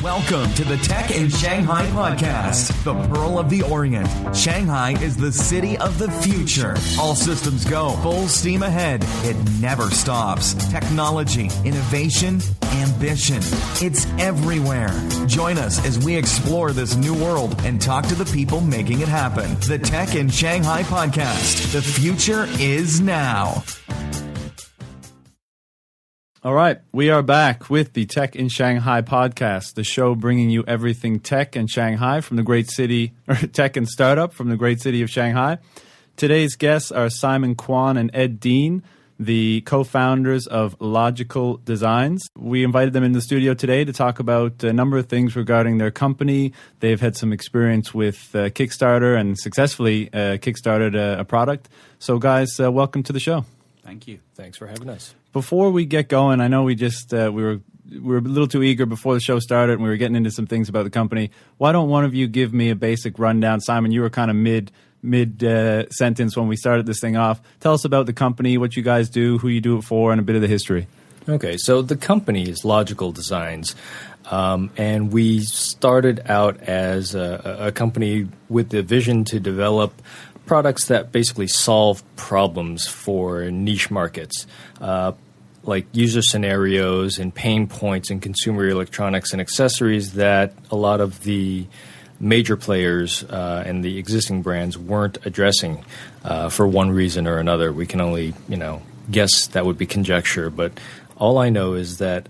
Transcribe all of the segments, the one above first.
Welcome to the Tech in Shanghai podcast, the Pearl of the Orient. Shanghai is the city of the future. All systems go, full steam ahead. It never stops. Technology, innovation, ambition. It's everywhere. Join us as we explore this new world and talk to the people making it happen. The Tech in Shanghai podcast. The future is now. All right, we are back with the Tech in Shanghai podcast, the show bringing you everything tech in Shanghai from the great city, or tech and startup from the great city of Shanghai. Today's guests are Quan and Ed Dean, the co-founders of LGCL Designs. We invited them in the studio today to talk about a number of things regarding their company. They've had some experience with Kickstarter and successfully kickstarted a product. So guys, welcome to the show. Thank you. Thanks for having us. Before we get going, I know we just we were a little too eager before the show started, and we were getting into some things about the company. Why don't one of you give me a basic rundown? Simon, you were kind of mid sentence when we started this thing off. Tell us about the company, what you guys do, who you do it for, and a bit of the history. Okay, so the company is LGCL Designs, and we started out as a company with the vision to develop products that basically solve problems for niche markets, like user scenarios and pain points in consumer electronics and accessories that a lot of the major players and the existing brands weren't addressing for one reason or another. We can only, guess. That would be conjecture, but all I know is that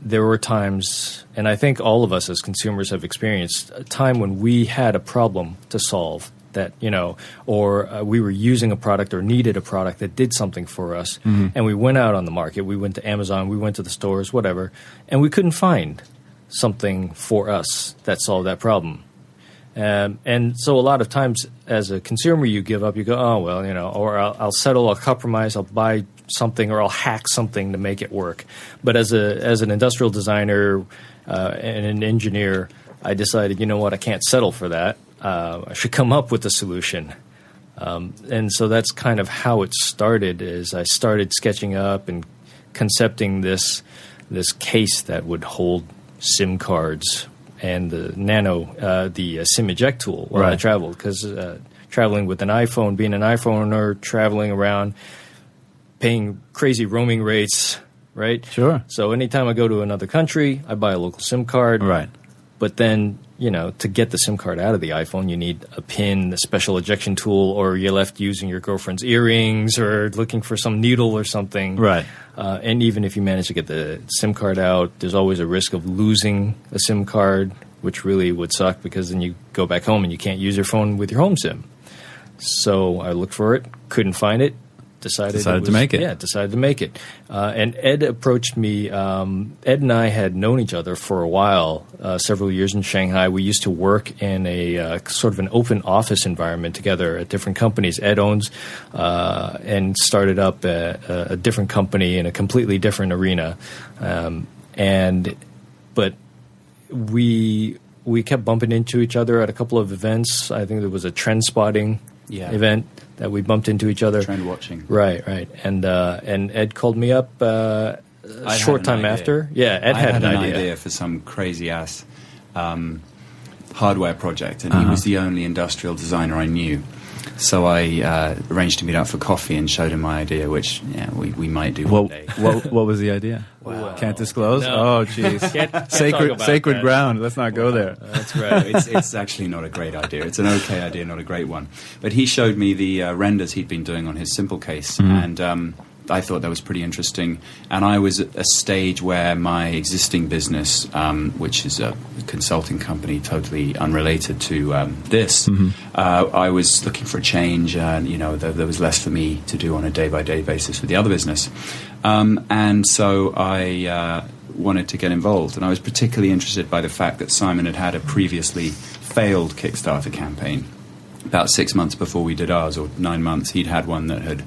there were times, and I think all of us as consumers have experienced a time when we had a problem to solve that, or we were using a product or needed a product that did something for us, and we went out on the market, we went to Amazon, we went to the stores, whatever, and we couldn't find something for us that solved that problem. And so a lot of times as a consumer, you give up, you go, oh, well, or I'll settle, I'll compromise, I'll buy something, or I'll hack something to make it work. But as an industrial designer and an engineer, I decided, I can't settle for that. I should come up with a solution. And so that's kind of how it started, is I started sketching up and concepting this case that would hold SIM cards and the SIM eject tool while I traveled, because traveling with an iPhone, being an iPhoner, traveling around, paying crazy roaming rates, right? Sure. So anytime I go to another country, I buy a local SIM card. Right. But then, to get the SIM card out of the iPhone, you need a pin, a special ejection tool, or you're left using your girlfriend's earrings or looking for some needle or something. Right. And even if you manage to get the SIM card out, there's always a risk of losing a SIM card, which really would suck, because then you go back home and you can't use your phone with your home SIM. So I looked for it, couldn't find it. Decided to make it. Yeah, decided to make it. And Ed approached me. Ed and I had known each other for a while, several years in Shanghai. We used to work in a sort of an open office environment together at different companies. Ed owns and started up a different company in a completely different arena. But we kept bumping into each other at a couple of events. I think there was a trend spotting event that we bumped into each other. Trend watching. Right. And Ed called me up a short time after. Yeah, Ed had an idea for some crazy-ass hardware project, and he was the only industrial designer I knew. So I arranged to meet up for coffee and showed him my idea, which we might do one day. What was the idea? Wow. Can't disclose? No. Oh, jeez. Can't Sacred that. ground. Let's not go there. That's right. It's actually not a great idea. It's an okay idea, not a great one. But he showed me the renders he'd been doing on his Simple case, and I thought that was pretty interesting. And I was at a stage where my existing business, which is a consulting company totally unrelated to this, I was looking for a change, and there was less for me to do on a day-by-day basis with the other business. And so I wanted to get involved. And I was particularly interested by the fact that Simon had a previously failed Kickstarter campaign. About 6 months before we did ours, or 9 months, he'd had one that had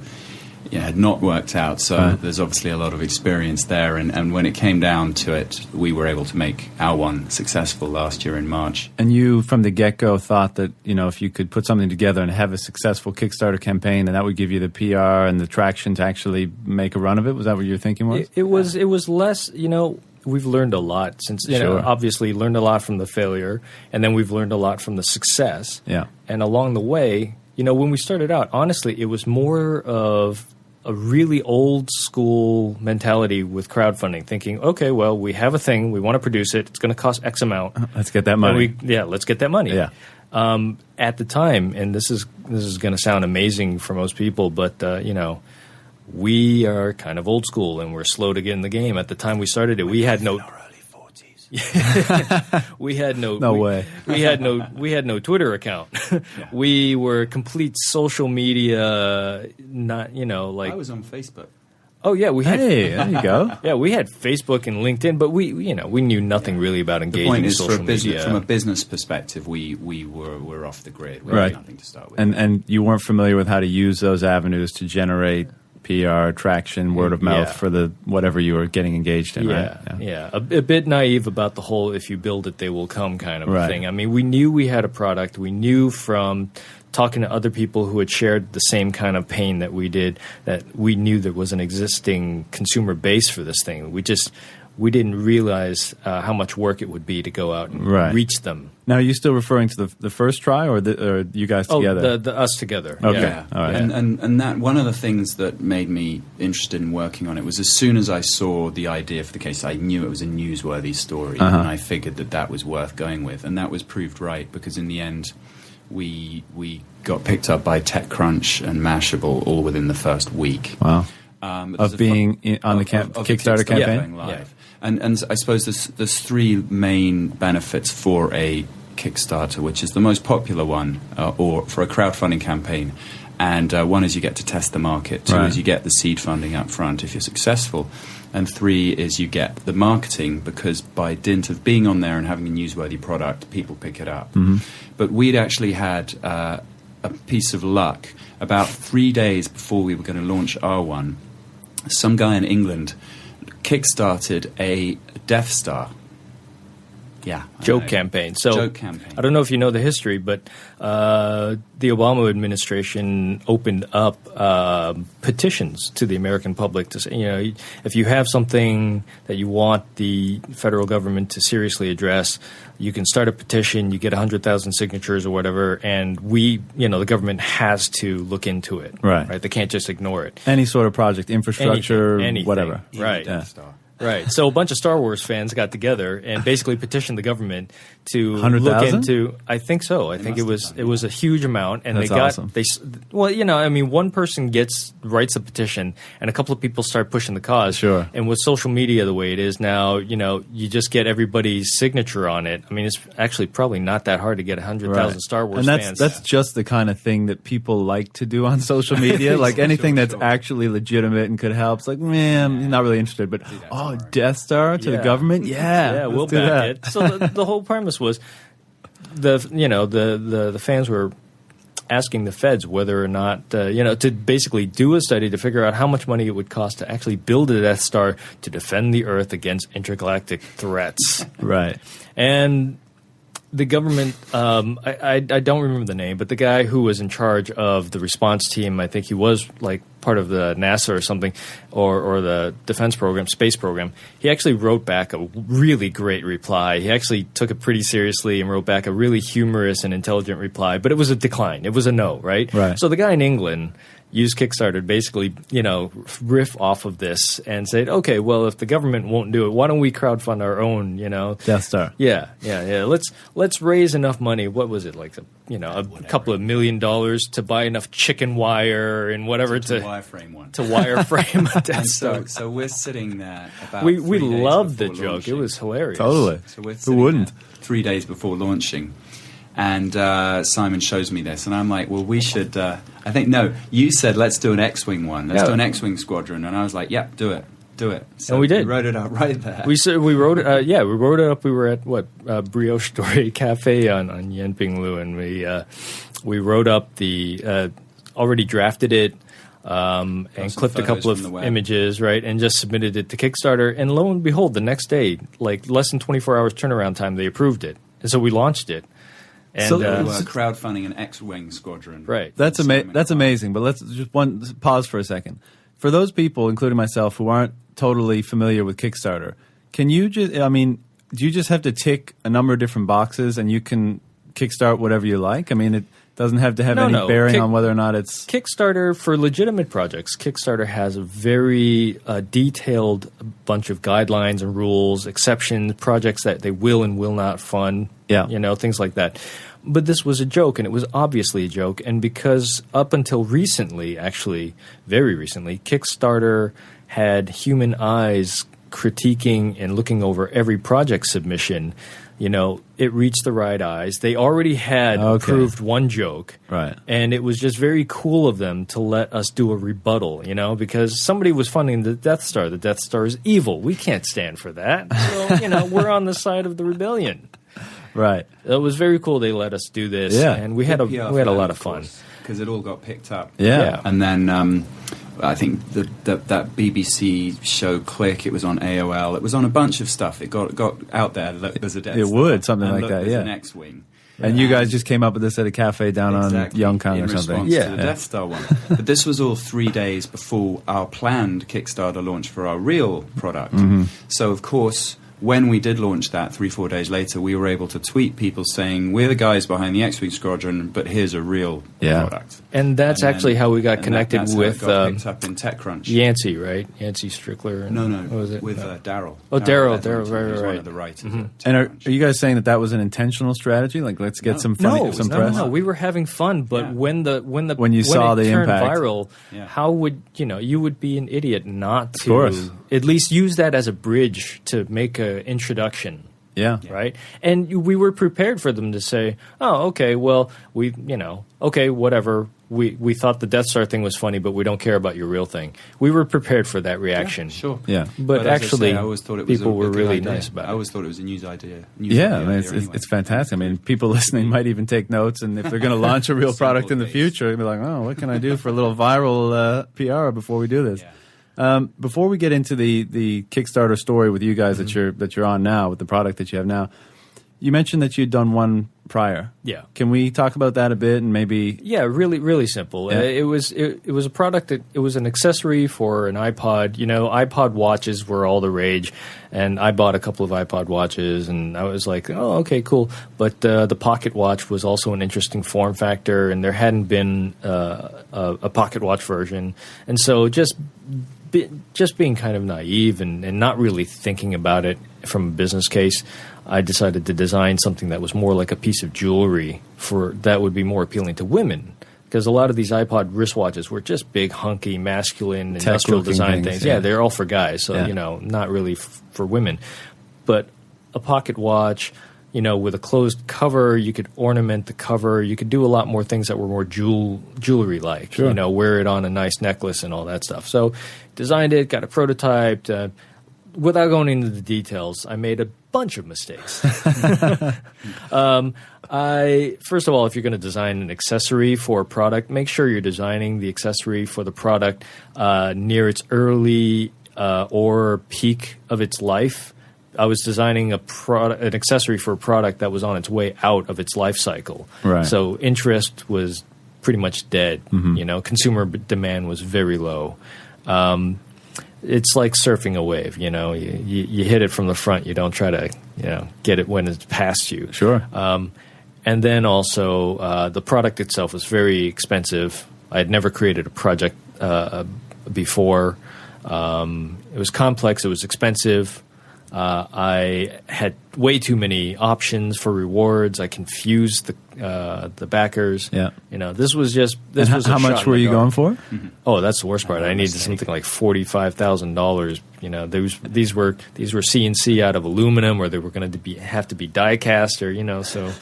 not worked out, so there's obviously a lot of experience there, and when it came down to it, we were able to make our one successful last year in March. And you, from the get-go, thought that, if you could put something together and have a successful Kickstarter campaign, then that would give you the PR and the traction to actually make a run of it? Was that what your thinking was? It was less, we've learned a lot since, obviously learned a lot from the failure, and then we've learned a lot from the success. Yeah. And along the way, when we started out, honestly, it was more of a really old school mentality with crowdfunding, thinking, okay, well, we have a thing, we want to produce it, it's going to cost X amount. Let's get that money. Let's get that money. Yeah. At the time, and this is going to sound amazing for most people, but we are kind of old school and we're slow to get in the game. At the time we started it, we had no early 40s. we had no way. We had no Twitter account. We were complete social media. Not I was on Facebook. Oh yeah, we had. Hey, there you go. Yeah, we had Facebook and LinkedIn, but we knew nothing really about engaging the point is, social media. From a business perspective, we were off the grid. We Right. had nothing to start with. And you weren't familiar with how to use those avenues to generate PR, traction, word of mouth for the whatever you were getting engaged in, right? Yeah. A bit naive about the whole "if you build it, they will come" kind of Right. thing. I mean, we knew we had a product. We knew from talking to other people who had shared the same kind of pain that we did, that we knew there was an existing consumer base for this thing. We didn't realize how much work it would be to go out and reach them. Now, are you still referring to the first try, or you guys together? The us together. Okay, Yeah. all right. And that one of the things that made me interested in working on it was, as soon as I saw the idea for the case, I knew it was a newsworthy story, and I figured that was worth going with, and that was proved right, because in the end, we got picked up by TechCrunch and Mashable all within the first week. Wow. Of being on the Kickstarter campaign? Going live. And I suppose there's three main benefits for a Kickstarter, which is the most popular one, or for a crowdfunding campaign. And one is you get to test the market. Two is you get the seed funding up front if you're successful. And three is you get the marketing, because by dint of being on there and having a newsworthy product, people pick it up. Mm-hmm. But we'd actually had a piece of luck. About 3 days before we were going to launch R1, some guy in England kickstarted a Death Star. Yeah. Joke campaign. So joke campaign. I don't know if you know the history, but the Obama administration opened up petitions to the American public to say, if you have something that you want the federal government to seriously address, you can start a petition, you get 100,000 signatures or whatever, and the government has to look into it. Right? They can't just ignore it. Any sort of project, infrastructure, anything. Whatever. Right. Death Star. Right. So a bunch of Star Wars fans got together and basically petitioned the government to 100,000? look into. I think so. I think it was a huge amount, and That's they got awesome. one person writes a petition, and a couple of people start pushing the cause. Sure. And with social media the way it is now, you just get everybody's signature on it. I mean, it's actually probably not that hard to get 100,000 Star Wars fans. And that's just the kind of thing that people like to do on social media. Like anything that's actually legitimate and could help. It's like, man, I'm not really interested, but Death Star to the government? Yeah, we'll back it. So the whole premise was the fans were asking the feds whether or not to basically do a study to figure out how much money it would cost to actually build a Death Star to defend the Earth against intergalactic threats. Right. And the government, I don't remember the name, but the guy who was in charge of the response team, I think he was like part of the NASA or something, or the defense program, space program, he actually wrote back a really great reply. He actually took it pretty seriously and wrote back a really humorous and intelligent reply, but it was a decline. It was a no, right? So the guy in England used Kickstarter to basically, riff off of this and say, okay, well, if the government won't do it, why don't we crowdfund our own, Death Star. Yeah. Let's raise enough money. What was it, like a couple of $1 million to buy enough chicken wire and whatever to wireframe one. To wireframe a Death Star. So we're sitting there about we 3 days loved the before joke. launching. It was hilarious. Totally. So we're Who wouldn't? 3 days before launching. And Simon shows me this, and I'm like, well, we should, you said, let's do an X-Wing one. Let's do an X-Wing squadron. And I was like, yep, do it. So and we did. We wrote it out right there. We wrote it. We wrote it up. We were at Brioche Story Cafe on Yenping Lu, and we wrote up already drafted it, and clipped a couple of images, right, and just submitted it to Kickstarter. And lo and behold, the next day, like less than 24 hours turnaround time, they approved it, and so we launched it. And so we were crowdfunding an X-Wing squadron. Right. That's amazing. But let's just pause for a second. For those people, including myself, who aren't totally familiar with Kickstarter, Can you just? I mean, do you just have to tick a number of different boxes and you can kickstart whatever you like? I mean, it doesn't have to have any bearing on whether or not it's Kickstarter for legitimate projects. Kickstarter has a very detailed bunch of guidelines and rules, exceptions, projects that they will and will not fund. Yeah. Things like that. But this was a joke, and it was obviously a joke. And because up until recently, actually very recently, Kickstarter had human eyes critiquing and looking over every project submission, it reached the right eyes. They already had approved one joke. Right. And it was just very cool of them to let us do a rebuttal, because somebody was funding the Death Star. The Death Star is evil. We can't stand for that. So, we're on the side of the rebellion. Right. It was very cool they let us do this. Yeah. And we had a lot of fun. Because it all got picked up. Yeah. And then I think that BBC show Click, it was on AOL, it was on a bunch of stuff. It got out there that there's a Death Star. It would, something and like look, that, there's yeah. an X-Wing. And you guys just came up with this at a cafe down on Yongkang or something. In response to the Death Star one. But this was all 3 days before our planned Kickstarter launch for our real product. Mm-hmm. So, of course, when we did launch that 3-4 days later, we were able to tweet people saying, we're the guys behind the X-Wing Squadron, but here's a real product. And that's actually how we got connected with how it got picked up in TechCrunch. Yancey, right? Yancey Strickler. No. What was it? With Daryl. Oh, Daryl, right. right. One of the writers. Mm-hmm. And are you guys saying that was an intentional strategy? Like, let's get some funny, some press? No. We were having fun, but when you saw the turned impact viral, how would you would be an idiot not to at least use that as a bridge to make an introduction. Yeah. Right? And we were prepared for them to say, oh, okay, well, okay, whatever. We thought the Death Star thing was funny, but we don't care about your real thing. We were prepared for that reaction. Yeah, sure. Yeah. But actually, I always thought it was people were really idea. nice about it. I always thought it was a news idea. It's fantastic. I mean, people listening might even take notes, and if they're going to launch a real product in the future, they'll be like, oh, what can I do for a little viral PR before we do this? Yeah. Before we get into the Kickstarter story with you guys that you're on now, with the product that you have now, you mentioned that you'd done one prior. Yeah. Can we talk about that a bit and maybe? Yeah, really, really simple. Yeah. It was a product it was an accessory for an iPod. iPod watches were all the rage, and I bought a couple of iPod watches, and I was like, oh, okay, cool. But the Pocket Watch was also an interesting form factor, and there hadn't been a Pocket Watch version, and so just being kind of naive and not really thinking about it from a business case, I decided to design something that was more like a piece of jewelry that would be more appealing to women. Because a lot of these iPod wristwatches were just big, hunky, masculine, industrial design things. Yeah, they're all for guys, so not really for women. But a pocket watch, with a closed cover, you could ornament the cover. You could do a lot more things that were more jewelry-like. Sure. Wear it on a nice necklace and all that stuff. So designed it, got it prototyped. Without going into the details, I made a bunch of mistakes. First of all, if you're going to design an accessory for a product, make sure you're designing the accessory for the product near its early or peak of its life. I was designing an accessory for a product that was on its way out of its life cycle. Right. So interest was pretty much dead. Mm-hmm. Consumer demand was very low. It's like surfing a wave. You hit it from the front. You don't try to get it when it's past you. Sure. And then also the product itself was very expensive. I had never created a project before. It was complex. It was expensive. I had way too many options for rewards. I confused the backers. Yeah. This was just how much were you going for? Mm-hmm. Oh, that's the worst part. I needed something like $45,000. These were CNC out of aluminum, or they were going to have to be die cast, or so.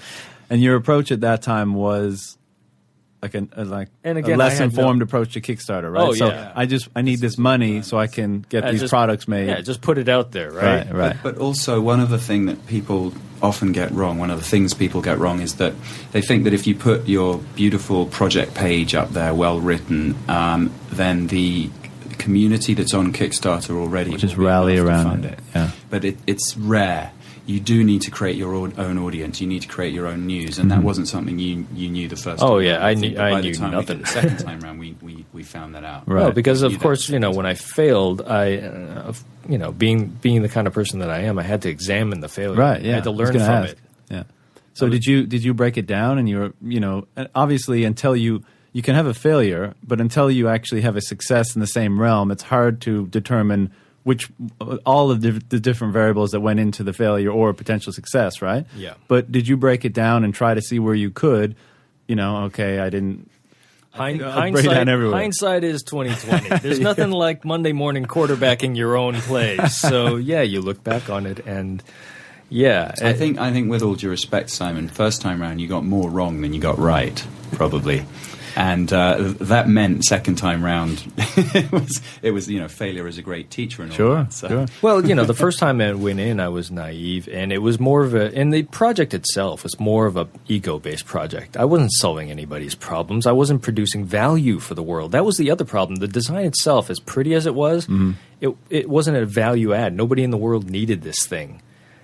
And your approach at that time was like a less informed approach to Kickstarter, right? Oh, yeah. So I need this money so I can get these products made. Yeah, just put it out there, right? Right. But also, one of the things that people often get wrong, is that they think that if you put your beautiful project page up there, well written, then the community that's on Kickstarter already will just rally around it. Yeah. But it's rare. you do need to create your own audience. You need to create your own news, and that wasn't something you knew the first time. Oh yeah, I knew time nothing. The second time round, we found that out. Right. Well, because of course, when I failed, being the kind of person that I am, I had to examine the failure. Right. Yeah. I had to learn from it. Yeah. So did you break it down? And you're obviously until you can have a failure, but until you actually have a success in the same realm, it's hard to determine all of the different variables that went into the failure or potential success, right? Yeah. But did you break it down and try to see where you could, okay, I didn't break it down everywhere. Hindsight is 20/20. There's nothing like Monday morning quarterbacking your own plays. So yeah, you look back on it and yeah. I think with all due respect, Simon, first time round you got more wrong than you got right, probably. And that meant second time round, it was failure is a great teacher and all that. So. Sure. Well, the first time I went in, I was naive, and it was more of and the project itself was more of a ego-based project. I wasn't solving anybody's problems. I wasn't producing value for the world. That was the other problem. The design itself, as pretty as it was, it wasn't a value add. Nobody in the world needed this thing.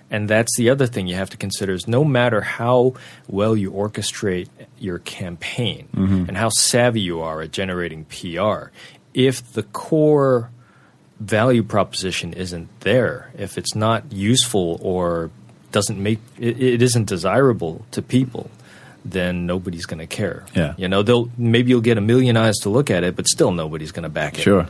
And that's the other thing you have to consider is no matter how well you orchestrate your campaign and how savvy you are at generating PR, if the core value proposition isn't there, if it's not useful or doesn't make it isn't desirable to people, then nobody's going to care. Yeah. Maybe you'll get a million eyes to look at it, but still nobody's going to back it. Sure.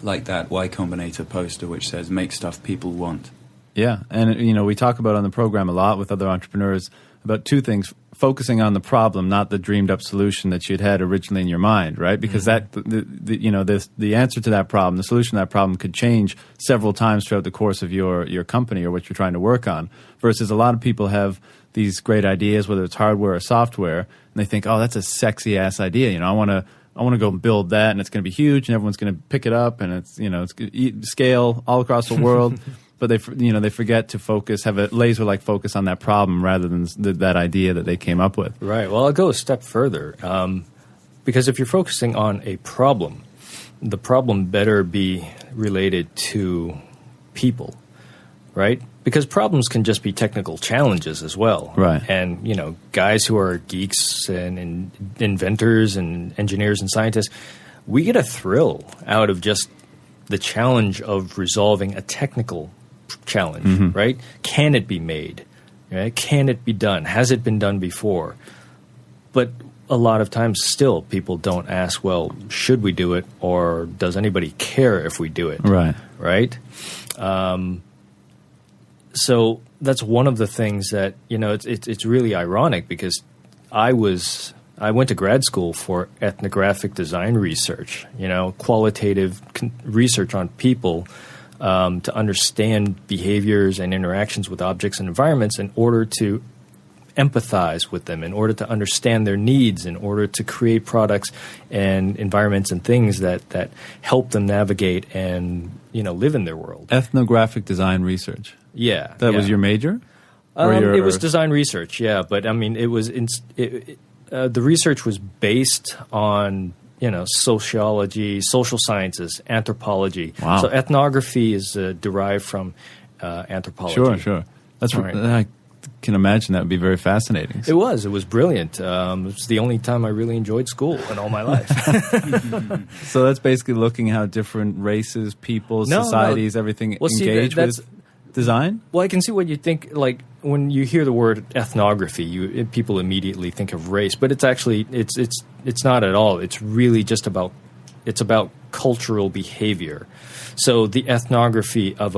Like that Y Combinator poster which says "Make stuff people want." Yeah, and we talk about on the program a lot with other entrepreneurs about two things: focusing on the problem, not the dreamed up solution that you'd had originally in your mind, right? Because that the answer to that problem, the solution to that problem, could change several times throughout the course of your company or what you're trying to work on. Versus a lot of people have these great ideas, whether it's hardware or software, and they think, oh, that's a sexy ass idea. I want to go and build that, and it's going to be huge, and everyone's going to pick it up, and it's it's scale all across the world. But they forget to focus, have a laser-like focus on that problem rather than that idea that they came up with. Right. Well, I'll go a step further because if you're focusing on a problem, the problem better be related to people, right? Because problems can just be technical challenges as well. Right. And, guys who are geeks and inventors and engineers and scientists, we get a thrill out of just the challenge of resolving a technical challenge, right? Can it be made? Right? Can it be done? Has it been done before? But a lot of times still people don't ask, well, should we do it or does anybody care if we do it? Right. Right? So that's one of the things that, it's really ironic because I went to grad school for ethnographic design research, qualitative research on people to understand behaviors and interactions with objects and environments in order to empathize with them, in order to understand their needs, in order to create products and environments and things that help them navigate and, live in their world. Ethnographic design research. Yeah. That was your major? It was design research, yeah. But, it was the research was based on sociology, social sciences, anthropology. Wow. So ethnography is derived from anthropology. Sure. That's right. I can imagine that would be very fascinating. It was brilliant. It was the only time I really enjoyed school in all my life. So that's basically looking how different races, peoples, societies, everything engage with design? Well, I can see what you think. Like when you hear the word ethnography, people immediately think of race, but it's actually it's not at all. It's really just about cultural behavior. So the ethnography of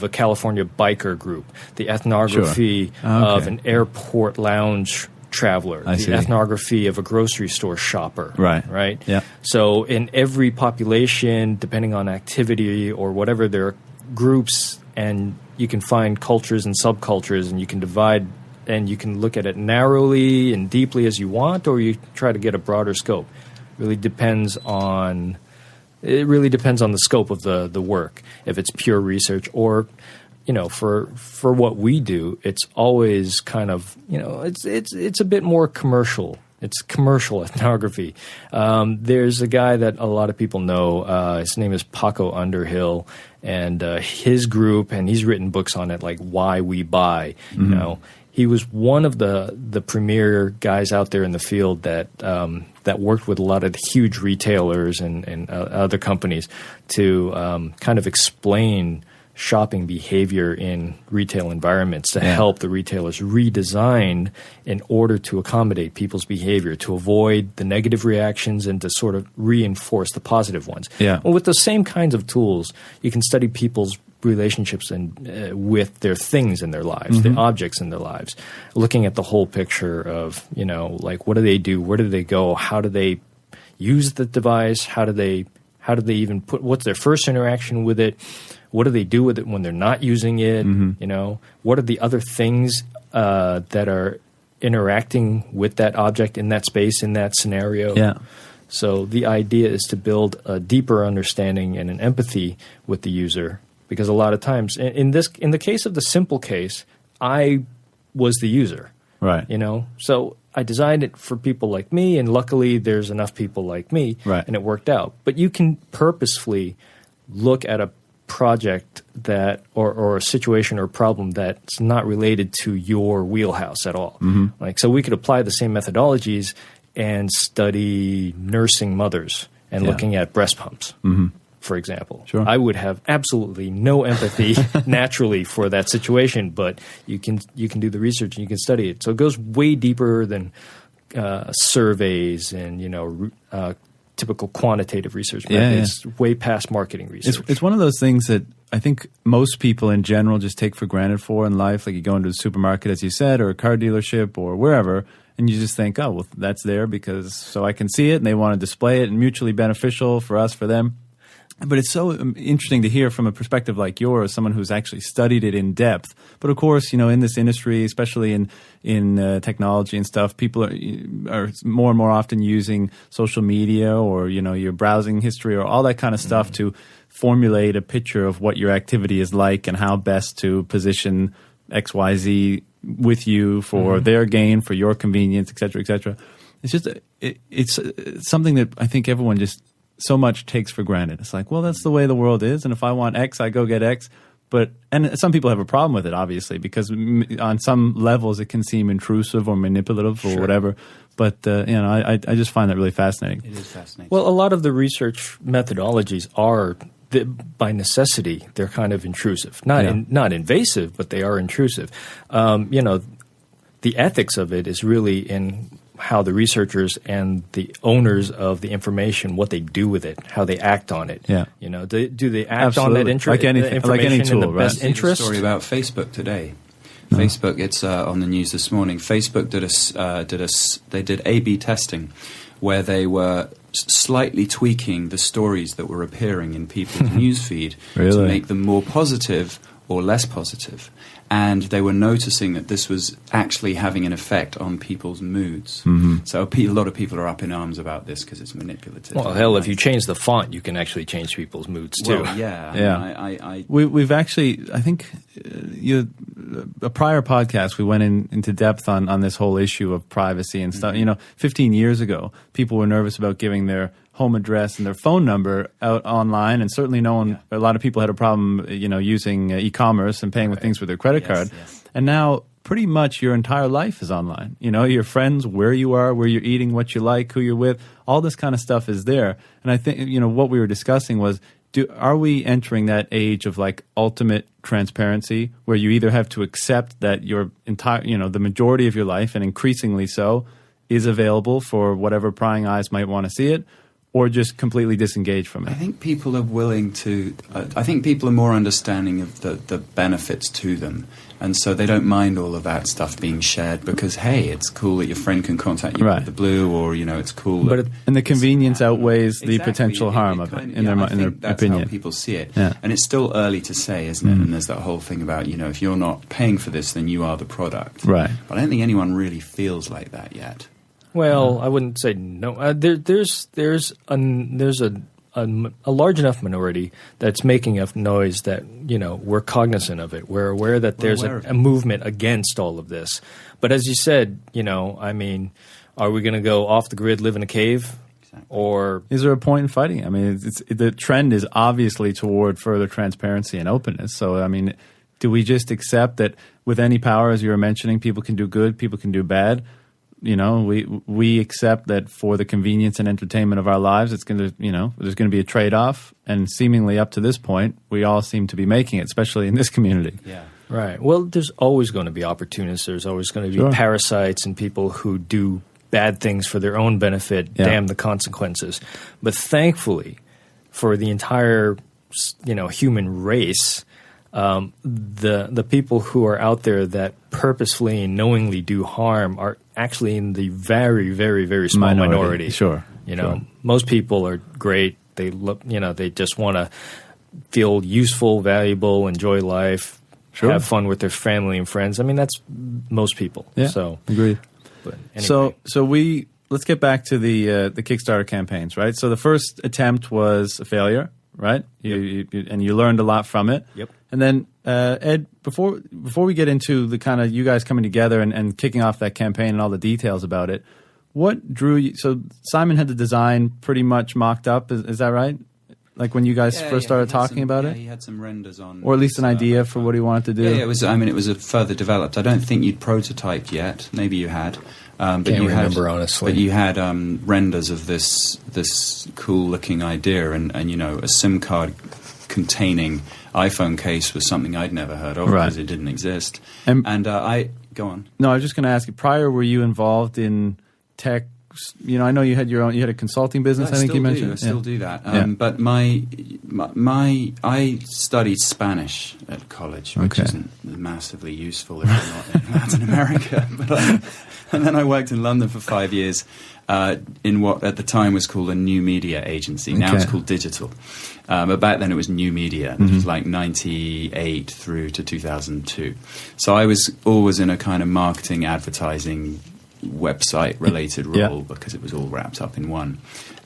a California biker group, the ethnography of an airport lounge traveler, the ethnography of a grocery store shopper. Right. Yeah. So in every population, depending on activity or whatever, there are groups, and you can find cultures and subcultures, and you can divide, and you can look at it narrowly and deeply as you want, or you try to get a broader scope. It really depends on the scope of the work. If it's pure research, or for what we do, it's always kind of it's a bit more commercial. It's commercial ethnography. There's a guy that a lot of people know. His name is Paco Underhill, and his group, and he's written books on it, like Why We Buy. You know, he was one of the premier guys out there in the field that worked with a lot of the huge retailers and other companies to kind of explain shopping behavior in retail environments to help the retailers redesign in order to accommodate people's behavior, to avoid the negative reactions and to sort of reinforce the positive ones. Yeah. Well, with the same kinds of tools, you can study people's relationships and with their things in their lives, the objects in their lives, looking at the whole picture of, you know, like what do they do, where do they go, how do they use the device, how do they even what's their first interaction with it, what do they do with it when they're not using it, you know, what are the other things that are interacting with that object in that space, in that scenario. Yeah. So the idea is to build a deeper understanding and an empathy with the user. Because a lot of times, in the case of the simple case, I was the user, right? You know, so I designed it for people like me, and luckily there's enough people like me, right? And it worked out. But you can purposefully look at a project that, or a situation or problem that's not related to your wheelhouse at all. Like, so we could apply the same methodologies and study nursing mothers and looking at breast pumps. For example, Sure. I would have absolutely no empathy naturally for that situation, but you can do the research and you can study it. So it goes way deeper than surveys and typical quantitative research methods. Way past marketing research. It's one of those things that I think most people in general just take for granted for in life. Like you go into the supermarket, as you said, or a car dealership or wherever, and you just think, oh, well, that's there because so I can see it, and they want to display it, and mutually beneficial for us, for them. But it's so interesting to hear from a perspective like yours, someone who's actually studied it in depth. But of course, you know, in this industry, especially in technology and stuff, people are more and more often using social media or, you know, your browsing history or all that kind of stuff to formulate a picture of what your activity is like and how best to position XYZ with you for their gain, for your convenience, et cetera, et cetera. It's just it's something that I think everyone just so much takes for granted. It's like, well, that's the way the world is, and if I want X, I go get X. And some people have a problem with it, obviously, because on some levels it can seem intrusive or manipulative or whatever. But I just find that really fascinating. It is fascinating. Well, a lot of the research methodologies are, by necessity, they're kind of intrusive. Not invasive, but they are intrusive. The ethics of it is really in how the researchers and the owners of the information, what they do with it, how they act on it. Yeah. You know, do they act Absolutely. on that Like anything, information like any tool, in the right? best interest? Story about Facebook today. Facebook, it's on the news this morning. Facebook did A/B testing, where they were slightly tweaking the stories that were appearing in people's newsfeed to make them more positive or less positive. And they were noticing that this was actually having an effect on people's moods. So a lot of people are up in arms about this because it's manipulative. Well, hell, if you change the font, you can actually change people's moods too. Well, yeah. We've actually, I think, a prior podcast, we went into depth on this whole issue of privacy and stuff. You know, 15 years ago, people were nervous about giving their home address and their phone number out online, and certainly a lot of people had a problem, using e-commerce and paying with things with their credit card. Yes. And now pretty much your entire life is online. You know, your friends, where you are, where you're eating, what you like, who you're with, all this kind of stuff is there. And I think, what we were discussing was, are we entering that age of like ultimate transparency where you either have to accept that your entire, the majority of your life, and increasingly so, is available for whatever prying eyes might want to see it, or just completely disengage from it? I think people are willing to. I think people are more understanding of the benefits to them, and so they don't mind all of that stuff being shared because, hey, it's cool that your friend can contact you with the blue, or it's cool. And the convenience outweighs the potential harm of it in their opinion. That's how people see it, and it's still early to say, isn't it? And there's that whole thing about if you're not paying for this, then you are the product, right? But I don't think anyone really feels like that yet. Well, I wouldn't say no. There's a large enough minority that's making enough noise that we're cognizant of it. We're aware that there's a movement against all of this. But as you said, are we going to go off the grid, live in a cave? Or is there a point in fighting it? I mean, the trend is obviously toward further transparency and openness. So, I mean, do we just accept that with any power, as you were mentioning, people can do good, people can do bad? You know, we accept that for the convenience and entertainment of our lives, it's going to, you know, there's going to be a trade-off. And seemingly up to this point, we all seem to be making it, especially in this community. Yeah. Right. Well, there's always going to be opportunists. There's always going to be parasites and people who do bad things for their own benefit. Yeah. Damn the consequences. But thankfully, for the entire, you know, human race, the people who are out there that purposefully and knowingly do harm are actually in the very, very, very small minority. Sure. You know, most people are great. They look, you know, they just want to feel useful, valuable, enjoy life, have fun with their family and friends. I mean, that's most people. Yeah. So agreed. But anyway. So let's get back to the Kickstarter campaigns, right? So the first attempt was a failure, right? You learned a lot from it. Yep. And then Ed, before we get into the kind of you guys coming together and kicking off that campaign and all the details about it, what drew you? So Simon had the design pretty much mocked up. Is that right? Like when you guys first started talking about it? He had some renders on. Or at least an idea for what he wanted to do? Yeah, it was. I mean, it was a further developed. I don't think you'd prototyped yet. Maybe you had. But Can't remember, honestly. But you had renders of this cool-looking idea, and you know, a SIM card containing iPhone case was something I'd never heard of because it didn't exist. And I go on. No, I was just going to ask you. Prior, were you involved in tech? You know, I know you had a consulting business. I think you mentioned. I still do that. But I studied Spanish at college, which isn't massively useful if you're not in Latin America. And then I worked in London for 5 years in what at the time was called a new media agency. Now it's called digital. But back then it was new media. It was like 98 through to 2002. So I was always in a kind of marketing, advertising, website related role because it was all wrapped up in one.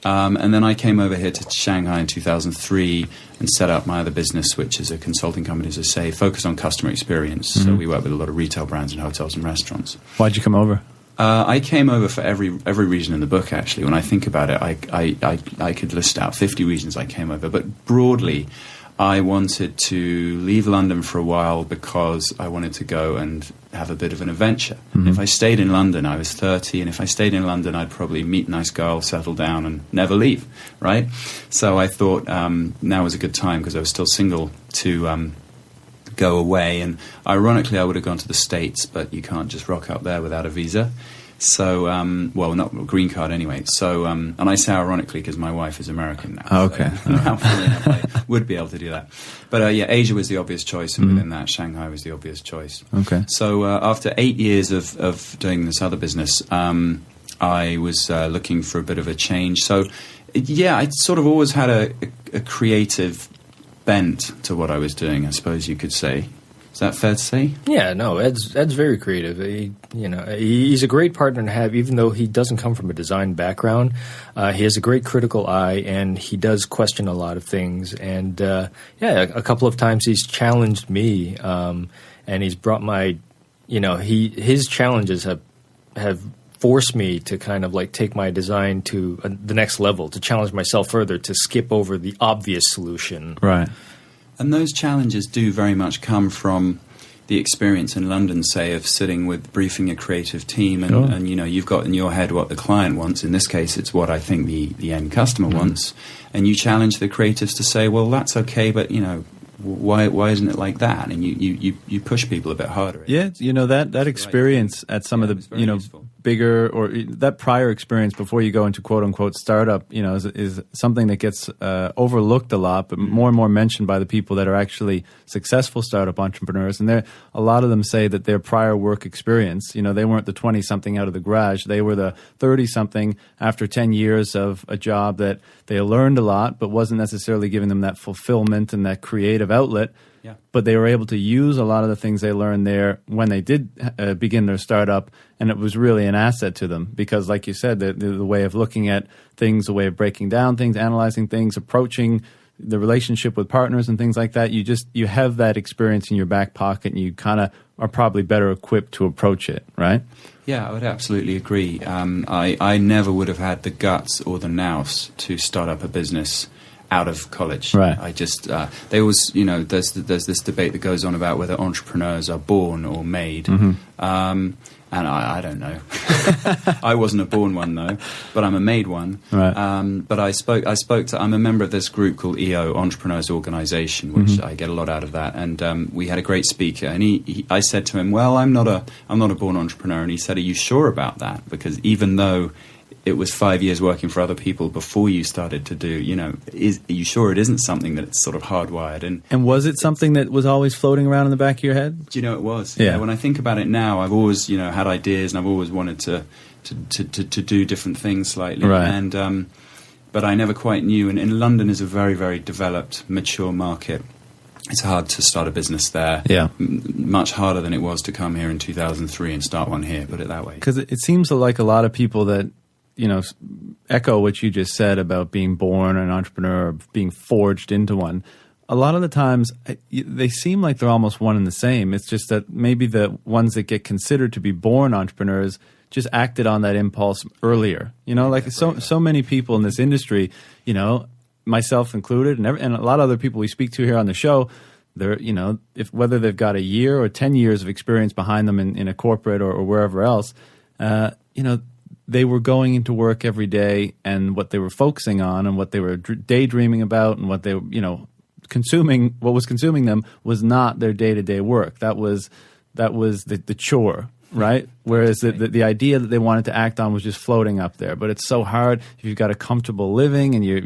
And then I came over here to Shanghai in 2003 and set up my other business, which is a consulting company, as I say, focused on customer experience. So we work with a lot of retail brands and hotels and restaurants. Why'd you come over? I came over for every reason in the book, actually. When I think about it, I could list out 50 reasons I came over. But broadly, I wanted to leave London for a while because I wanted to go and have a bit of an adventure. If I stayed in London, I was 30, and if I stayed in London, I'd probably meet a nice girl, settle down, and never leave, right? So I thought now was a good time, because I was still single, to go away. And ironically, I would have gone to the States, but you can't just rock up there without a visa. So, well, not a green card anyway. So, and I say ironically because my wife is American now. Oh, okay. So now, funnily enough, I would be able to do that. But yeah, Asia was the obvious choice, and within that, Shanghai was the obvious choice. Okay. So after 8 years of doing this other business, I was looking for a bit of a change. So, yeah, I sort of always had a creative bent to what I was doing, I suppose you could say. Is that fair to say? Yeah, no, Ed's very creative. He's a great partner to have, even though he doesn't come from a design background. He has a great critical eye, and he does question a lot of things. And a couple of times he's challenged me, and he's brought his challenges have forced me to kind of like take my design to the next level, to challenge myself further, to skip over the obvious solution. Right. And those challenges do very much come from the experience in London, say, of sitting with briefing a creative team and you know, you've got in your head what the client wants. In this case, it's what I think the end customer wants. And you challenge the creatives to say, well, that's okay, but, you know, why isn't it like that? And you push people a bit harder. Yeah, you know, that experience at some of the, you know, useful. Bigger, or that prior experience before you go into quote unquote startup, you know, is something that gets overlooked a lot, but more and more mentioned by the people that are actually successful startup entrepreneurs. And a lot of them say that their prior work experience, you know, they weren't the 20-something out of the garage. They were the 30-something after 10 years of a job that they learned a lot, but wasn't necessarily giving them that fulfillment and that creative outlet. Yeah. But they were able to use a lot of the things they learned there when they did begin their startup, and it was really an asset to them because, like you said, the way of looking at things, the way of breaking down things, analyzing things, approaching the relationship with partners and things like that, you have that experience in your back pocket, and you kind of are probably better equipped to approach it, right? Yeah, I would absolutely agree. I never would have had the guts or the nous to start up a business out of college. Right. I just they always, there's this debate that goes on about whether entrepreneurs are born or made. And I don't know. I wasn't a born one though, but I'm a made one. Right. But I spoke to. I'm a member of this group called EO, Entrepreneurs Organization, which I get a lot out of that. And we had a great speaker, and I said to him, "Well, I'm not a born entrepreneur." And he said, "Are you sure about that? Because even though it was 5 years working for other people before you started to do, are you sure it isn't something that it's sort of hardwired?" And was it something that was always floating around in the back of your head? Do you know it was? Yeah. When I think about it now, I've always, had ideas, and I've always wanted to do different things slightly. Right. And but I never quite knew. And London is a very, very developed, mature market. It's hard to start a business there. Yeah. Much harder than it was to come here in 2003 and start one here. Put it that way. Because it seems like a lot of people that echo what you just said about being born an entrepreneur or being forged into one. A lot of the times, they seem like they're almost one and the same. It's just that maybe the ones that get considered to be born entrepreneurs just acted on that impulse earlier. So many people in this industry, myself included, and a lot of other people we speak to here on the show, they're, whether they've got a year or 10 years of experience behind them in a corporate or wherever else, they were going into work every day, and what they were focusing on and what they were daydreaming about and what they, consuming, what was consuming them was not their day-to-day work. That was the chore, right? Whereas the idea that they wanted to act on was just floating up there. But it's so hard if you've got a comfortable living and you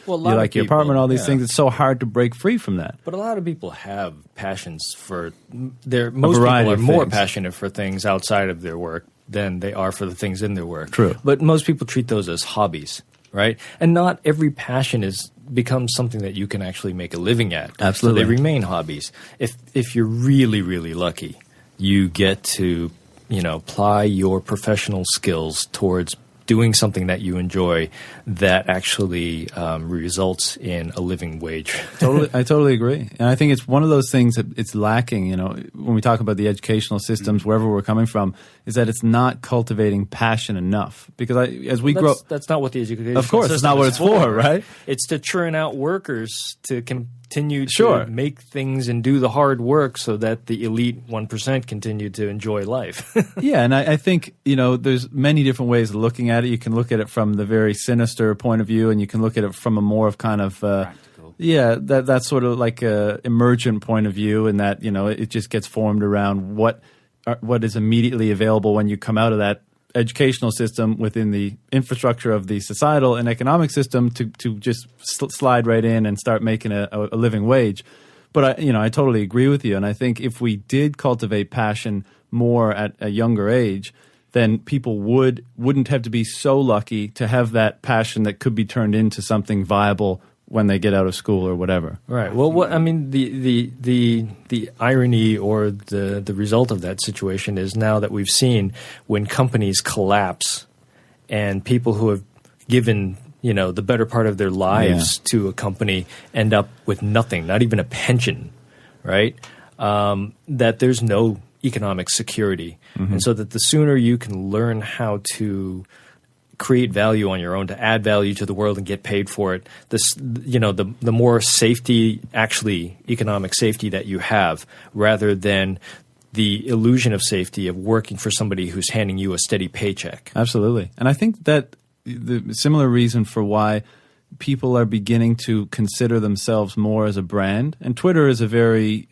like your apartment, all these things. It's so hard to break free from that. But a lot of people have passions for most people are more passionate for things outside of their work than they are for the things in their work. True. But most people treat those as hobbies, right? And not every passion becomes something that you can actually make a living at. Absolutely. So they remain hobbies. If you're really, really lucky, you get to, apply your professional skills towards doing something that you enjoy that actually results in a living wage. I totally agree. And I think it's one of those things that it's lacking, when we talk about the educational systems, wherever we're coming from, is that it's not cultivating passion enough. Because as we grow... That's not what the education Of course, it's not what it's for, right? It's to churn out workers to continue to make things and do the hard work so that the elite 1% continue to enjoy life. Yeah, and I think, there's many different ways of looking at it. You can look at it from the very sinister point of view, and you can look at it from a more of kind of... practical. Yeah, that's sort of like a emergent point of view, in that, it just gets formed around what is immediately available when you come out of that educational system within the infrastructure of the societal and economic system to just slide right in and start making a living wage. But I totally agree with you, and I think if we did cultivate passion more at a younger age, then people wouldn't have to be so lucky to have that passion that could be turned into something viable when they get out of school or whatever. Right. Well, the irony or the result of that situation is now that we've seen when companies collapse and people who have given the better part of their lives to a company end up with nothing, not even a pension, right? That there's no economic security. And so that the sooner you can learn how to create value on your own, to add value to the world and get paid for it, the more safety, actually economic safety that you have, rather than the illusion of safety of working for somebody who's handing you a steady paycheck. Absolutely. And I think that the similar reason for why people are beginning to consider themselves more as a brand, and Twitter is a very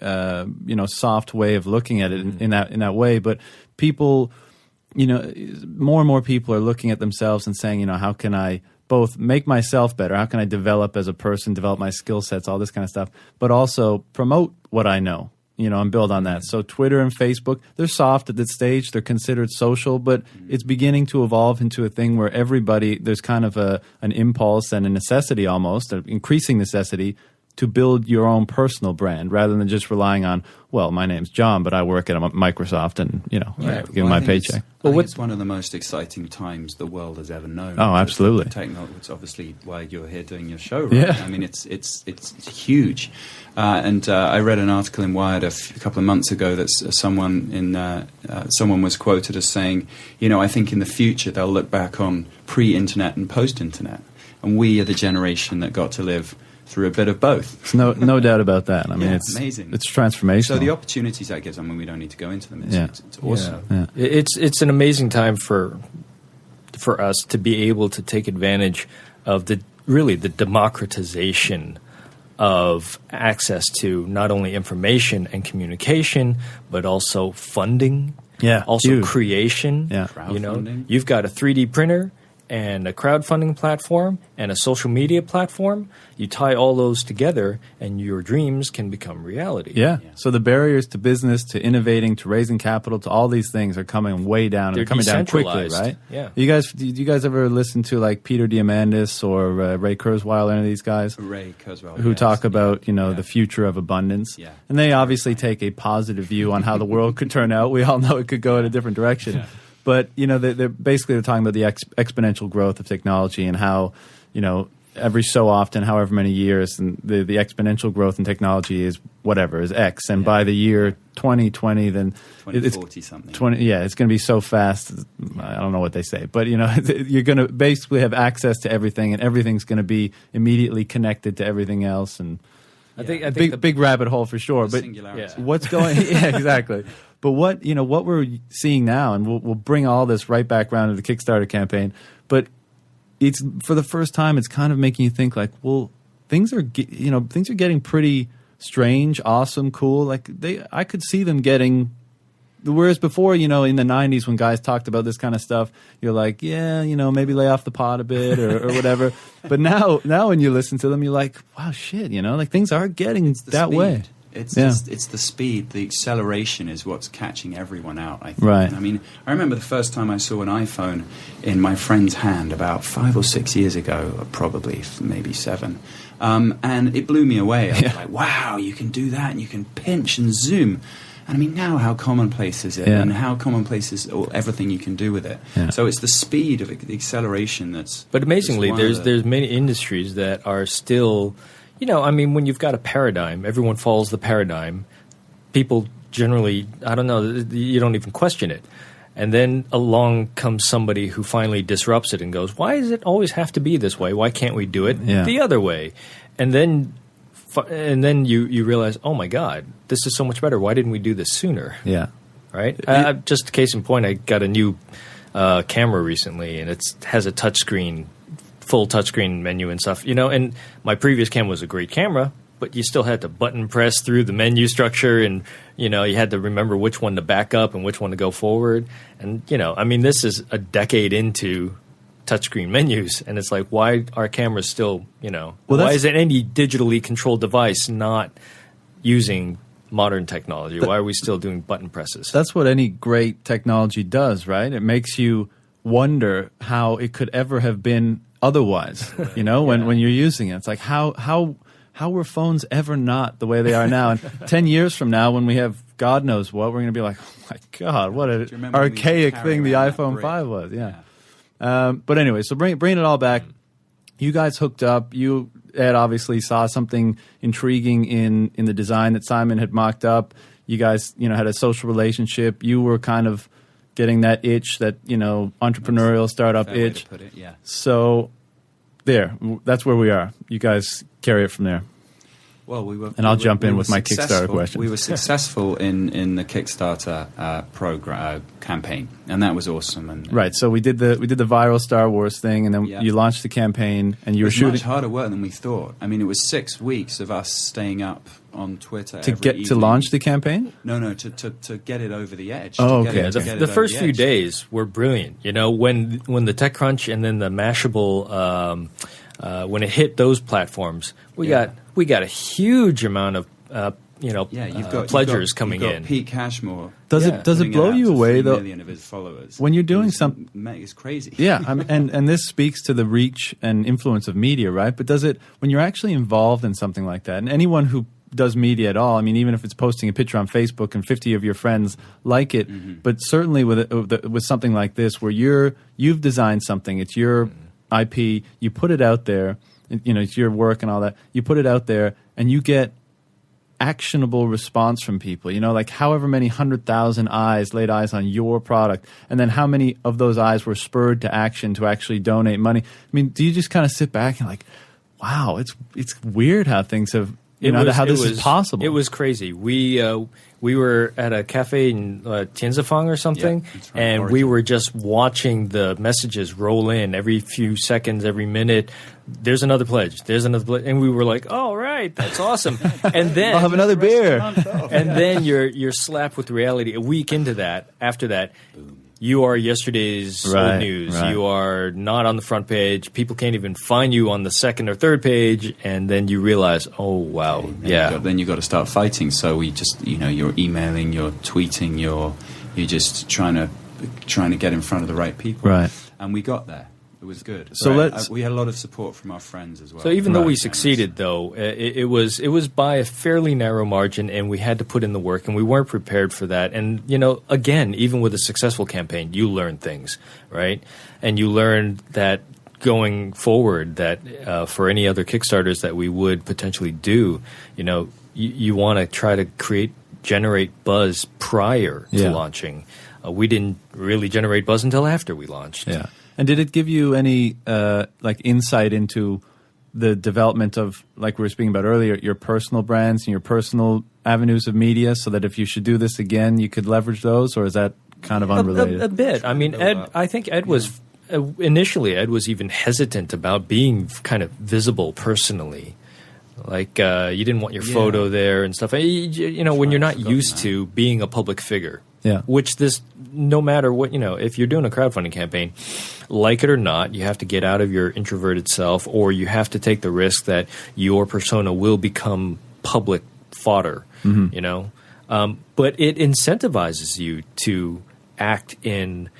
soft way of looking at it in that way, but people, more and more people are looking at themselves and saying, how can I both make myself better, how can I develop as a person, develop my skill sets, all this kind of stuff, but also promote what I know, and build on that. So Twitter and Facebook, they're soft at this stage. They're considered social, but it's beginning to evolve into a thing where everybody, there's kind of an impulse and a necessity almost, an increasing necessity to build your own personal brand rather than just relying on, well, my name's John, but I work at Microsoft and, I give my paycheck. I think it's one of the most exciting times the world has ever known. Oh, absolutely. It's obviously why you're here doing your show, right? Yeah. I mean, it's huge. And I read an article in Wired a couple of months ago that someone was quoted as saying, I think in the future they'll look back on pre-internet and post-internet, and we are the generation that got to live through a bit of both. No doubt about that. I mean, it's amazing. It's transformational. So the opportunities that gives, we don't need to go into them. It's awesome. Yeah. It's an amazing time for us to be able to take advantage of the democratization of access to not only information and communication, but also funding. Yeah, also huge. creation. Yeah. Crowdfunding. You've got a 3D printer and a crowdfunding platform and a social media platform. You tie all those together and your dreams can become reality. Yeah. So the barriers to business, to innovating, to raising capital, to all these things are coming way down. They're and coming down quickly, decentralized. right? Yeah. Did you guys ever listen to like Peter Diamandis or Ray Kurzweil, any of these guys? Ray Kurzweil, who yes. talk about, the future of abundance. Yeah. And they obviously take a positive view on how the world could turn out. We all know it could go in a different direction. Yeah. But, they're basically talking about the exponential growth of technology and how, every so often, however many years, and the exponential growth in technology is X. And by the year 2020, then 2040 something. 20, it's going to be so fast. I don't know what they say. But, you're going to basically have access to everything, and everything's going to be immediately connected to everything else. And I think big rabbit hole for sure. But singularity. what's going? Yeah, exactly. But what we're seeing now, and we'll bring all this right back around to the Kickstarter campaign. But it's for the first time, it's kind of making you think like, well, things are getting pretty strange, awesome, cool. Like I could see them getting. Whereas before, in the 90s when guys talked about this kind of stuff, you're like, yeah, maybe lay off the pot a bit or whatever. But now when you listen to them, you're like, wow, shit, like things are getting that way. It's the speed, the acceleration is what's catching everyone out, I think. Right. And I remember the first time I saw an iPhone in my friend's hand about 5 or 6 years ago, probably maybe 7. And it blew me away. I was like, wow, you can do that and you can pinch and zoom. And now how commonplace is it? Yeah. And how commonplace is everything you can do with it? Yeah. So it's the speed of it, the acceleration that's... But amazingly, there's many industries that are still... when you've got a paradigm, everyone follows the paradigm. People generally, I don't know, you don't even question it. And then along comes somebody who finally disrupts it and goes, why does it always have to be this way? Why can't we do it the other way? And then you realize, oh my God, this is so much better. Why didn't we do this sooner? Yeah. Right? Just a case in point, I got a new camera recently, and it has a full touchscreen menu and stuff. And my previous camera was a great camera, but you still had to button press through the menu structure, and you had to remember which one to back up and which one to go forward. And this is a decade into touchscreen menus, and it's like, why are cameras still, why is any digitally controlled device not using modern technology? Why are we still doing button presses? That's what any great technology does, right? It makes you wonder how it could ever have been otherwise, when you're using it. It's like, how were phones ever not the way they are now? And 10 years from now, when we have God knows what, we're going to be like, oh my God, what an archaic thing the iPhone 5 was. Yeah. But anyway, so bring it all back. You guys hooked up. You, Ed, obviously saw something intriguing in the design that Simon had mocked up. You guys, had a social relationship. You were kind of getting that itch, that, entrepreneurial startup itch. Put it, yeah. So that's where we are. You guys carry it from there. Well, I'll jump in with my Kickstarter question. We were successful in the Kickstarter program campaign, and that was awesome. And right, so we did the viral Star Wars thing, and then you launched the campaign, and you were shooting. It was much harder work than we thought. It was 6 weeks of us staying up on Twitter to launch the campaign. No, to get it over the edge. Oh, okay. The first few days were brilliant. When the TechCrunch and then the Mashable. When it hit those platforms, we got a huge amount of you've got pledgers coming you've got in. Pete Cashmore. Does it blow you away though? 3 million of his followers. When you're doing something, it's crazy. Yeah, and this speaks to the reach and influence of media, right? But does it, when you're actually involved in something like that, and anyone who does media at all, I mean, even if it's posting a picture on Facebook and 50 of your friends like it, but certainly with something like this, where you've designed something, it's your IP, you put it out there, it's your work and all that, you put it out there, and you get actionable response from people, like however many 100,000 eyes laid eyes on your product, and then how many of those eyes were spurred to action to actually donate money. I mean, do you just kind of sit back and like, wow, it's weird how things have, how this is possible. It was crazy. We were at a cafe in Tianzifang or something, that's right, and Origin. we were just watching the messages roll in every few seconds, every minute. There's another pledge. There's another pledge, and we were like, "Oh, right, that's awesome." And then I'll have another beer. and then you're slapped with reality. A week into that, after that, you are yesterday's old news. Right. You are not on the front page. People can't even find you on the second or third page. And then you realize, oh, wow, Then you've got to start fighting. So we just, you're emailing, you're tweeting, you're just trying to get in front of the right people. Right. And we got there. It was good. So we had a lot of support from our friends as well. So even though we Right. succeeded, though, it was by a fairly narrow margin, and we had to put in the work, and we weren't prepared for that. And again, even with a successful campaign, you learn things, right? And you learn that going forward, that for any other Kickstarters that we would potentially do, you want to try to generate buzz prior to launching. We didn't really generate buzz until after we launched. Yeah. And did it give you any insight into the development of, like we were speaking about earlier, your personal brands and your personal avenues of media, so that if you should do this again, you could leverage those, or is that kind of unrelated? A bit. I mean, I think Ed was initially even hesitant about being kind of visible personally. Like you didn't want your photo there and stuff. When you're not used to being a public figure. Yeah. Which no matter what, if you're doing a crowdfunding campaign, like it or not, you have to get out of your introverted self, or you have to take the risk that your persona will become public fodder, But it incentivizes you to act in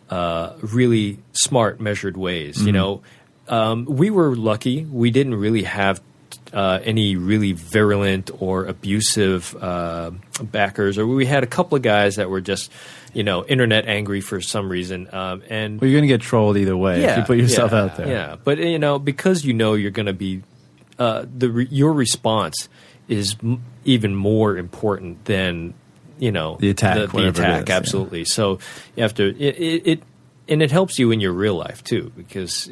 really smart, measured ways. We were lucky. We didn't really have any really virulent or abusive backers, or we had a couple of guys that were just, internet angry for some reason. And you're going to get trolled either way if you put yourself out there. Yeah, but because you're going to be, your response is even more important than the attack. The attack, absolutely. So you have to and it helps you in your real life, too, because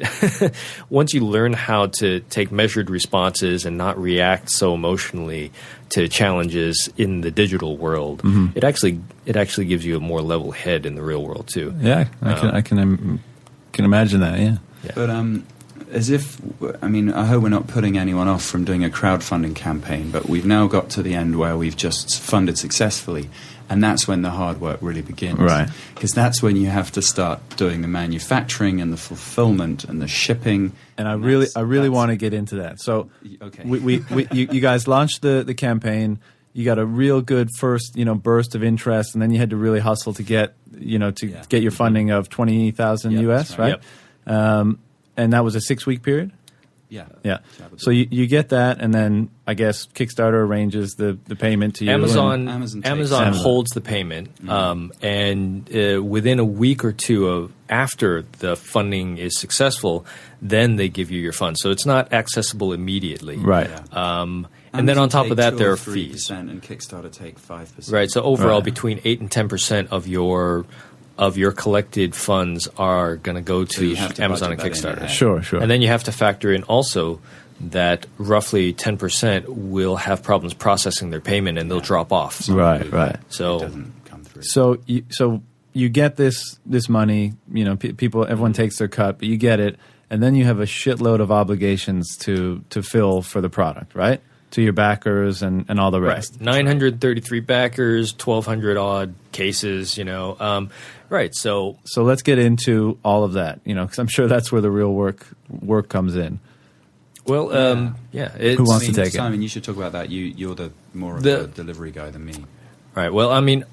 once you learn how to take measured responses and not react so emotionally to challenges in the digital world, it actually gives you a more level head in the real world, too. Yeah, I can imagine that, yeah. But I hope we're not putting anyone off from doing a crowdfunding campaign, but we've now got to the end where we've just funded successfully. And that's when the hard work really begins. Right. Because that's when you have to start doing the manufacturing and the fulfillment and the shipping. And I really want to get into that. So okay. you guys launched the campaign. You got a real good first, burst of interest, and then you had to really hustle to get, get your funding of $20,000 US, right? Yep. And that was a 6-week period? Yeah. So you get that, and then I guess Kickstarter arranges the payment to you. Amazon holds the payment, and within a week or two after the funding is successful, then they give you your funds. So it's not accessible immediately. Right. And then on top of that, there are fees. And Kickstarter take 5%. Right. So overall, between 8 and 10% of your collected funds are going to go to Amazon and Kickstarter. Sure. And then you have to factor in also that roughly 10% will have problems processing their payment, and they'll drop off. Right. So it doesn't come through. So you get this money. Everyone takes their cut, but you get it, and then you have a shitload of obligations to fill for the product, right? To your backers and all the rest. Right. 933 backers, 1,200 odd cases, Right. So let's get into all of that, because I'm sure that's where the real work comes in. Well, Who wants to take it? Simon, you should talk about that. You're the more of the delivery guy than me. Right. Well, I mean,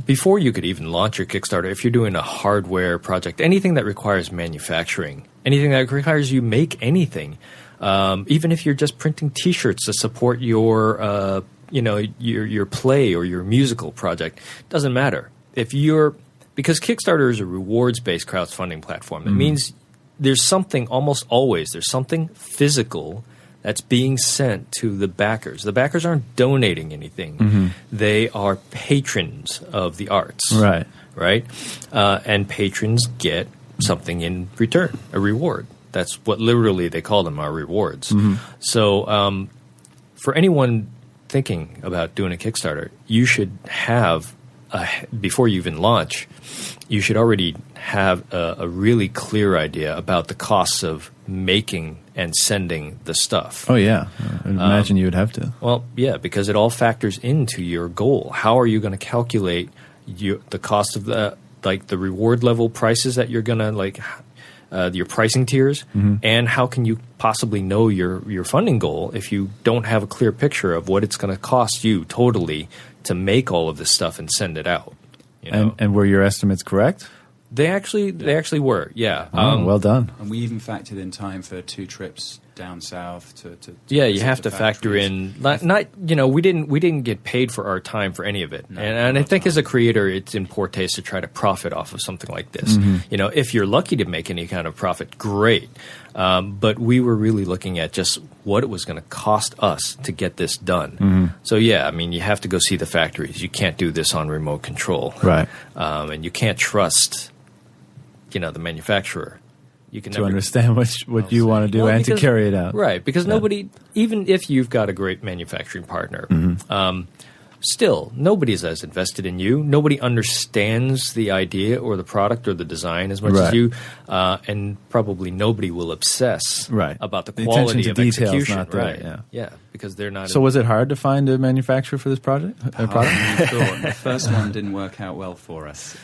before you could even launch your Kickstarter, if you're doing a hardware project, anything that requires manufacturing, anything that requires you make anything, even if you're just printing T-shirts to support your your play or your musical project, doesn't matter. Because Kickstarter is a rewards-based crowdfunding platform. It means there's something there's something physical that's being sent to the backers. The backers aren't donating anything. They are patrons of the arts. Right? And patrons get something in return, a reward. That's what literally they call them, our rewards. So for anyone thinking about doing a Kickstarter, you should have, before you even launch, you should already have a really clear idea about the costs of making and sending the stuff. Oh, yeah. I imagine you would have to. Well, yeah, because it all factors into your goal. How are you going to calculate the cost of the reward level prices that you're going to your pricing tiers, and how can you possibly know your funding goal if you don't have a clear picture of what it's going to cost you totally to make all of this stuff and send it out? And were your estimates correct? They actually were, yeah. Well done. And we even factored in time for 2 trips down south to you have to factor in we didn't get paid for our time for any of it. And I think as a creator it's in poor taste to try to profit off of something like this. If you're lucky to make any kind of profit, great. But we were really looking at just what it was going to cost us to get this done. So yeah, I mean, you have to go see the factories. You can't do this on remote control. Right. And you can't trust the manufacturer. You can understand what you want to do and to carry it out. Right, because nobody, even if you've got a great manufacturing partner, still, nobody's as invested in you. Nobody understands the idea or the product or the design as much as you, and probably nobody will obsess about the quality of execution. Not there, yeah, because they're not. So was it hard to find a manufacturer for this project? The first one didn't work out well for us.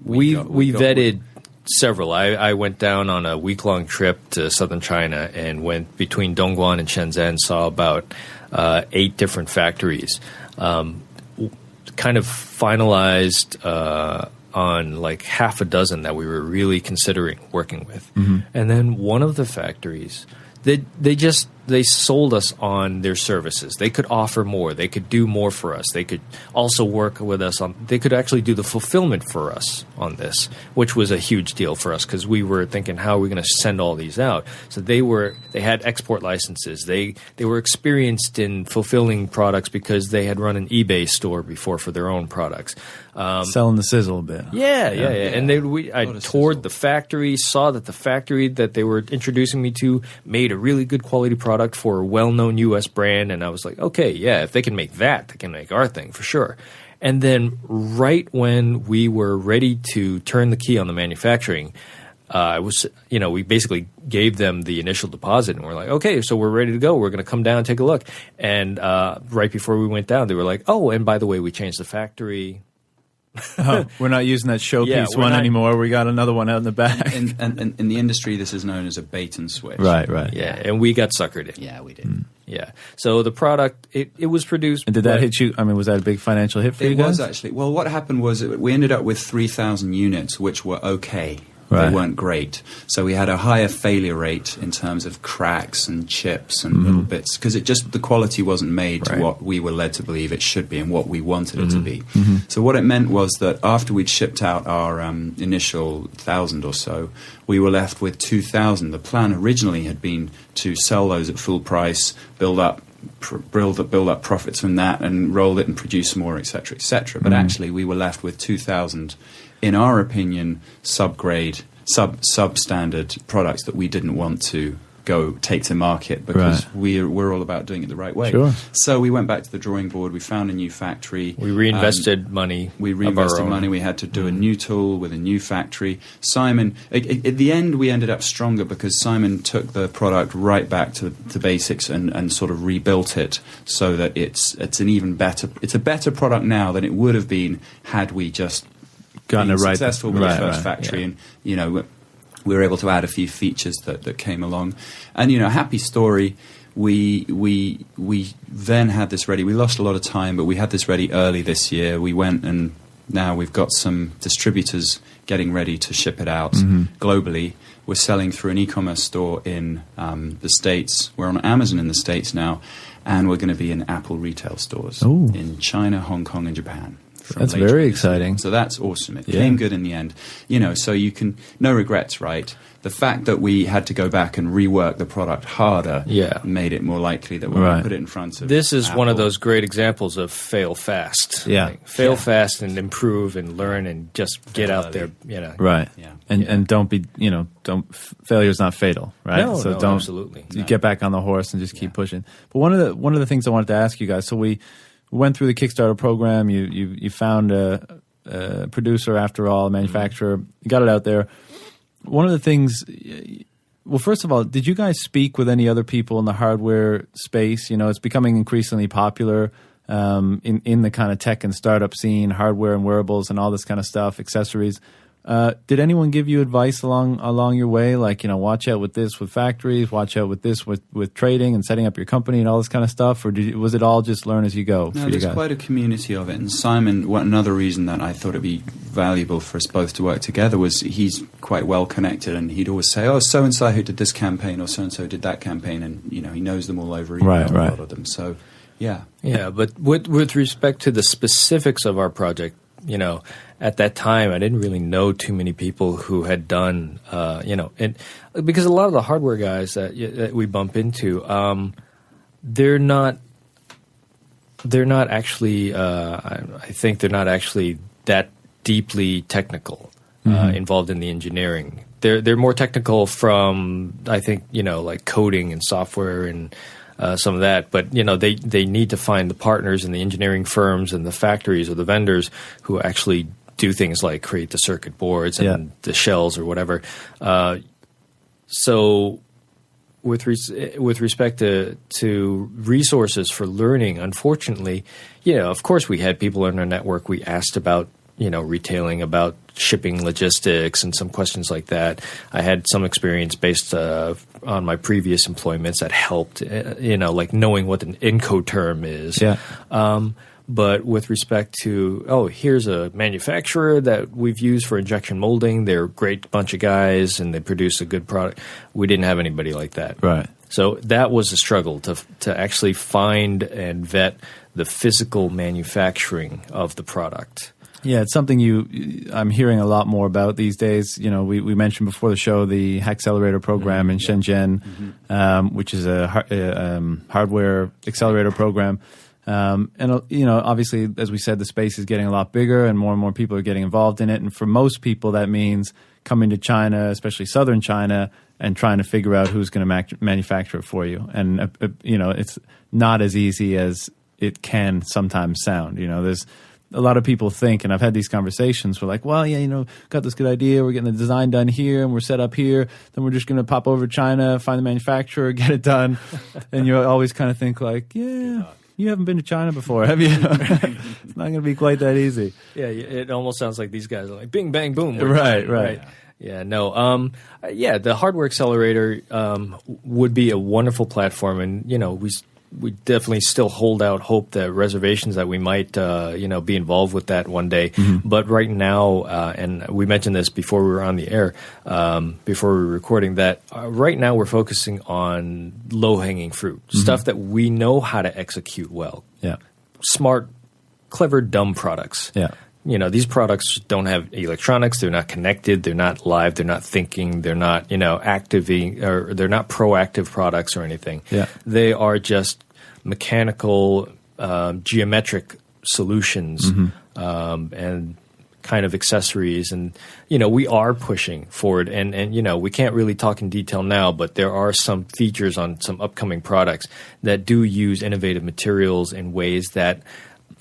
We vetted several. I went down on a week-long trip to southern China and went between Dongguan and Shenzhen, saw about 8 different factories. Kind of finalized on like half a dozen that we were really considering working with. And then one of the factories, they sold us on their services. They could offer more. They could do more for us. They could also work with us on. They could actually do the fulfillment for us on this, which was a huge deal for us because we were thinking, how are we going to send all these out? So they had export licenses. They were experienced in fulfilling products because they had run an eBay store before for their own products. Selling the sizzle a bit. Yeah. And I toured the factory, saw that the factory that they were introducing me to made a really good quality product for a well-known U.S. brand, and I was like, okay, yeah, if they can make that, they can make our thing for sure. And then right when we were ready to turn the key on the manufacturing, we basically gave them the initial deposit, and we're like, okay, so we're ready to go. We're going to come down and take a look. And right before we went down, they were like, oh, and by the way, we changed the factory. We're not using that showpiece one anymore. We got another one out in the back. And in the industry, this is known as a bait and switch. Right. Yeah, and we got suckered in. Yeah, we did. Yeah. So the product, it was produced. And did that hit you? I mean, was that a big financial hit for you guys? It was actually. Well, what happened was we ended up with 3,000 units, which were okay. Right. They weren't great. So we had a higher failure rate in terms of cracks and chips and little bits because the quality wasn't made to what we were led to believe it should be and what we wanted it to be. So what it meant was that after we'd shipped out our initial 1,000 or so, we were left with 2,000. The plan originally had been to sell those at full price, build up profits from that and roll it and produce more, etc., etc. But actually we were left with 2,000, in our opinion, substandard products that we didn't want to go take to market because we're all about doing it the right way. Sure. So we went back to the drawing board. We found a new factory. We reinvested money. We had to do a new tool with a new factory. Simon, at the end, we ended up stronger because Simon took the product right back to basics and sort of rebuilt it so that it's an even better. It's a better product now than it would have been had we just gotten it right. Successful with the first factory, and we were able to add a few features that came along. And, happy story, we then had this ready. We lost a lot of time, but we had this ready early this year. We went, and now we've got some distributors getting ready to ship it out globally. We're selling through an e-commerce store in the States. We're on Amazon in the States now, and we're going to be in Apple retail stores in China, Hong Kong, and Japan. That's very exciting. So that's awesome. It came good in the end. So you can, no regrets, right? The fact that we had to go back and rework the product harder made it more likely that when we put it in front of This is Apple, one of those great example of fail fast. Yeah. Like, fail fast and improve and learn and just get out there. Right. Yeah. And don't be, failure's not fatal, right? No, so no, don't, absolutely. You get back on the horse and just keep pushing. But one of the things I wanted to ask you guys, so we went through the Kickstarter program. You found a producer, after all, a manufacturer. You got it out there. One of the things, well, first of all, did you guys speak with any other people in the hardware space? It's becoming increasingly popular in the kind of tech and startup scene, hardware and wearables and all this kind of stuff, accessories. Did anyone give you advice along your way, like, watch out with this with factories, watch out with this with trading and setting up your company and all this kind of stuff, or was it all just learn as you go? No, there's quite a community of it. And Simon, another reason that I thought it'd be valuable for us both to work together was he's quite well connected, and he'd always say, "Oh, so and so who did this campaign, or so and so did that campaign," and he knows them all over email, a lot of them. So, yeah. But with respect to the specifics of our project, at that time, I didn't really know too many people who had done, and because a lot of the hardware guys that we bump into, they're not actually, I think they're not actually that deeply technical, involved in the engineering. They're more technical from, I think, like coding and software and some of that, but they need to find the partners and the engineering firms and the factories or the vendors who actually do things like create the circuit boards and the shells or whatever. So with respect to resources for learning, unfortunately, of course we had people in our network. We asked about retailing, about shipping logistics and some questions like that. I had some experience based on my previous employments that helped, like knowing what an Incoterm is. Yeah. But with respect to, here's a manufacturer that we've used for injection molding. They're a great bunch of guys and they produce a good product. We didn't have anybody like that. Right. So that was a struggle to actually find and vet the physical manufacturing of the product. Yeah, it's something I'm hearing a lot more about these days. We mentioned before the show the Hackcelerator program in Shenzhen, which is a hardware accelerator program. And obviously, as we said, the space is getting a lot bigger and more people are getting involved in it. And for most people, that means coming to China, especially southern China, and trying to figure out who's going to manufacture it for you. And, it's not as easy as it can sometimes sound. There's a lot of people think, and I've had these conversations, we're like, well, got this good idea, we're getting the design done here, and we're set up here, then we're just going to pop over to China, find the manufacturer, get it done. And you always kind of think like, you haven't been to China before, have you? It's not going to be quite that easy. Yeah, it almost sounds like these guys are like, bing, bang, boom. Right. Yeah, no. The hardware accelerator would be a wonderful platform, and we definitely still hold out hope that reservations that we might be involved with that one day. Mm-hmm. But right now, and we mentioned this before we were on the air, before we were recording, that right now we're focusing on low-hanging fruit, stuff that we know how to execute well. Yeah, smart, clever, dumb products. Yeah. These products don't have electronics. They're not connected. They're not live. They're not thinking. They're not, active, or they're not proactive products or anything. Yeah. They are just mechanical, geometric solutions, and kind of accessories. And, we are pushing forward. And we can't really talk in detail now, but there are some features on some upcoming products that do use innovative materials in ways that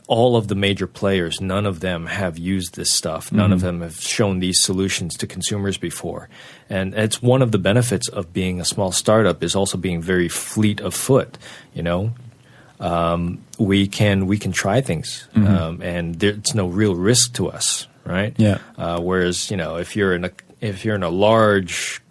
all of the major players, none of them have used this stuff. None of them have shown these solutions to consumers before. And it's one of the benefits of being a small startup is also being very fleet of foot, We can try things, and there's no real risk to us, right? Yeah. Whereas, if you're in if you're in a large,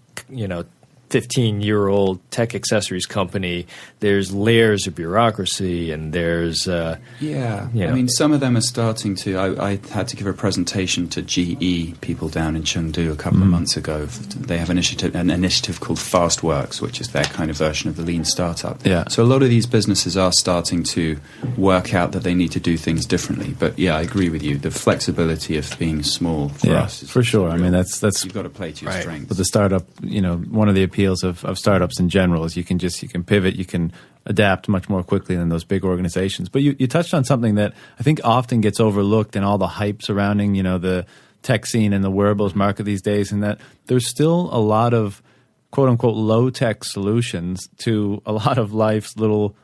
15-year-old tech accessories company, there's layers of bureaucracy, and there's I mean, some of them are starting to. I had to give a presentation to GE people down in Chengdu a couple of months ago. They have an initiative called FastWorks, which is their kind of version of the lean startup. Yeah. So a lot of these businesses are starting to work out that they need to do things differently. But yeah, I agree with you. The flexibility of being small for us is for sure. I mean, that's you've got to play to your strengths. But the startup, one of the appeals of startups in general is you can pivot, you can adapt much more quickly than those big organizations. But you touched on something that I think often gets overlooked in all the hype surrounding, the tech scene and the wearables market these days, and that there's still a lot of quote unquote low tech solutions to a lot of life's little,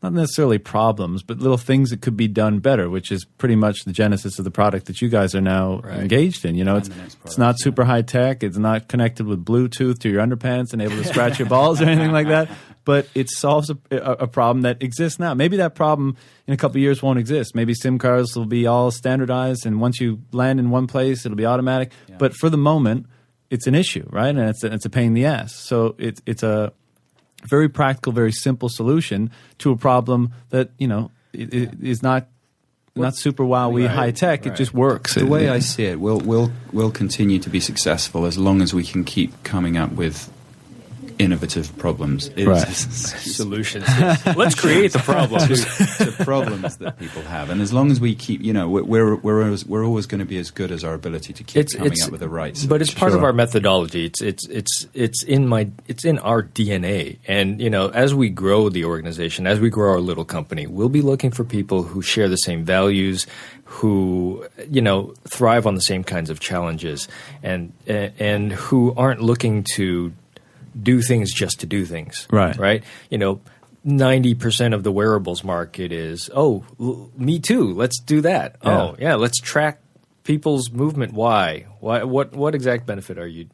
not necessarily problems, but little things that could be done better, which is pretty much the genesis of the product that you guys are now engaged in. It's not super high tech. It's not connected with Bluetooth to your underpants and able to scratch your balls or anything like that. But it solves a problem that exists now. Maybe that problem in a couple of years won't exist. Maybe SIM cards will be all standardized, and once you land in one place, it'll be automatic. Yeah. But for the moment, it's an issue, right? And it's a pain in the ass. So it's a very practical, very simple solution to a problem that it is not super wowie high tech. It just works. The way I see it, we'll continue to be successful as long as we can keep coming up with innovative problems, solutions. Let's create the problems to problems that people have, and as long as we keep, we're always going to be as good as our ability to keep coming up with the right solution. But it's part of our methodology. It's in our DNA, and as we grow the organization, as we grow our little company, we'll be looking for people who share the same values, who thrive on the same kinds of challenges, and who aren't looking to do things just to do things. Right? 90% of the wearables market is, me too, let's do that. Yeah. Oh, yeah, let's track people's movement. Why? What exact benefit are you?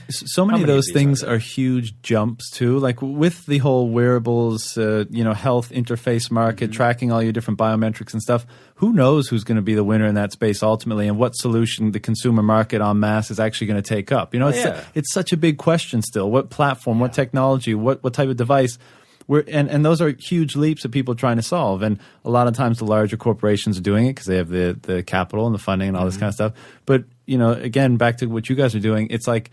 So many of those things are huge jumps too. Like with the whole wearables, health interface market, tracking all your different biometrics and stuff. Who knows who's going to be the winner in that space ultimately, and what solution the consumer market en masse is actually going to take up? It's such a big question still. What platform? What technology? What type of device? And those are huge leaps that people are trying to solve. And a lot of times the larger corporations are doing it because they have the capital and the funding and all this kind of stuff. But, again, back to what you guys are doing, it's like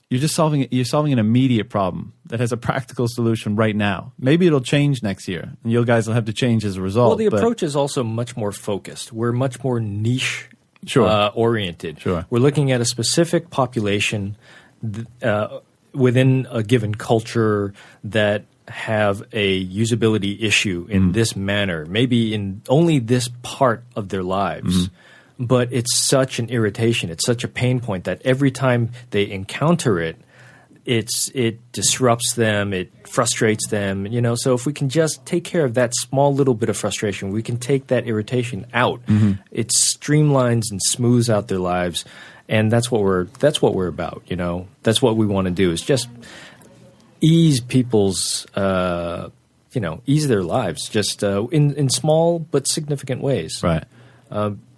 you're solving an immediate problem that has a practical solution right now. Maybe it'll change next year, and you guys will have to change as a result. Well, the approach is also much more focused. We're much more niche oriented. Sure. We're looking at a specific population within a given culture that have a usability issue in this manner, maybe in only this part of their lives. But it's such an irritation, it's such a pain point that every time they encounter it, it disrupts them, it frustrates them. So if we can just take care of that small little bit of frustration, we can take that irritation out. It streamlines and smooths out their lives, and that's what we're about. That's what we want to do, is just ease people's, ease their lives, just in small but significant ways. Right.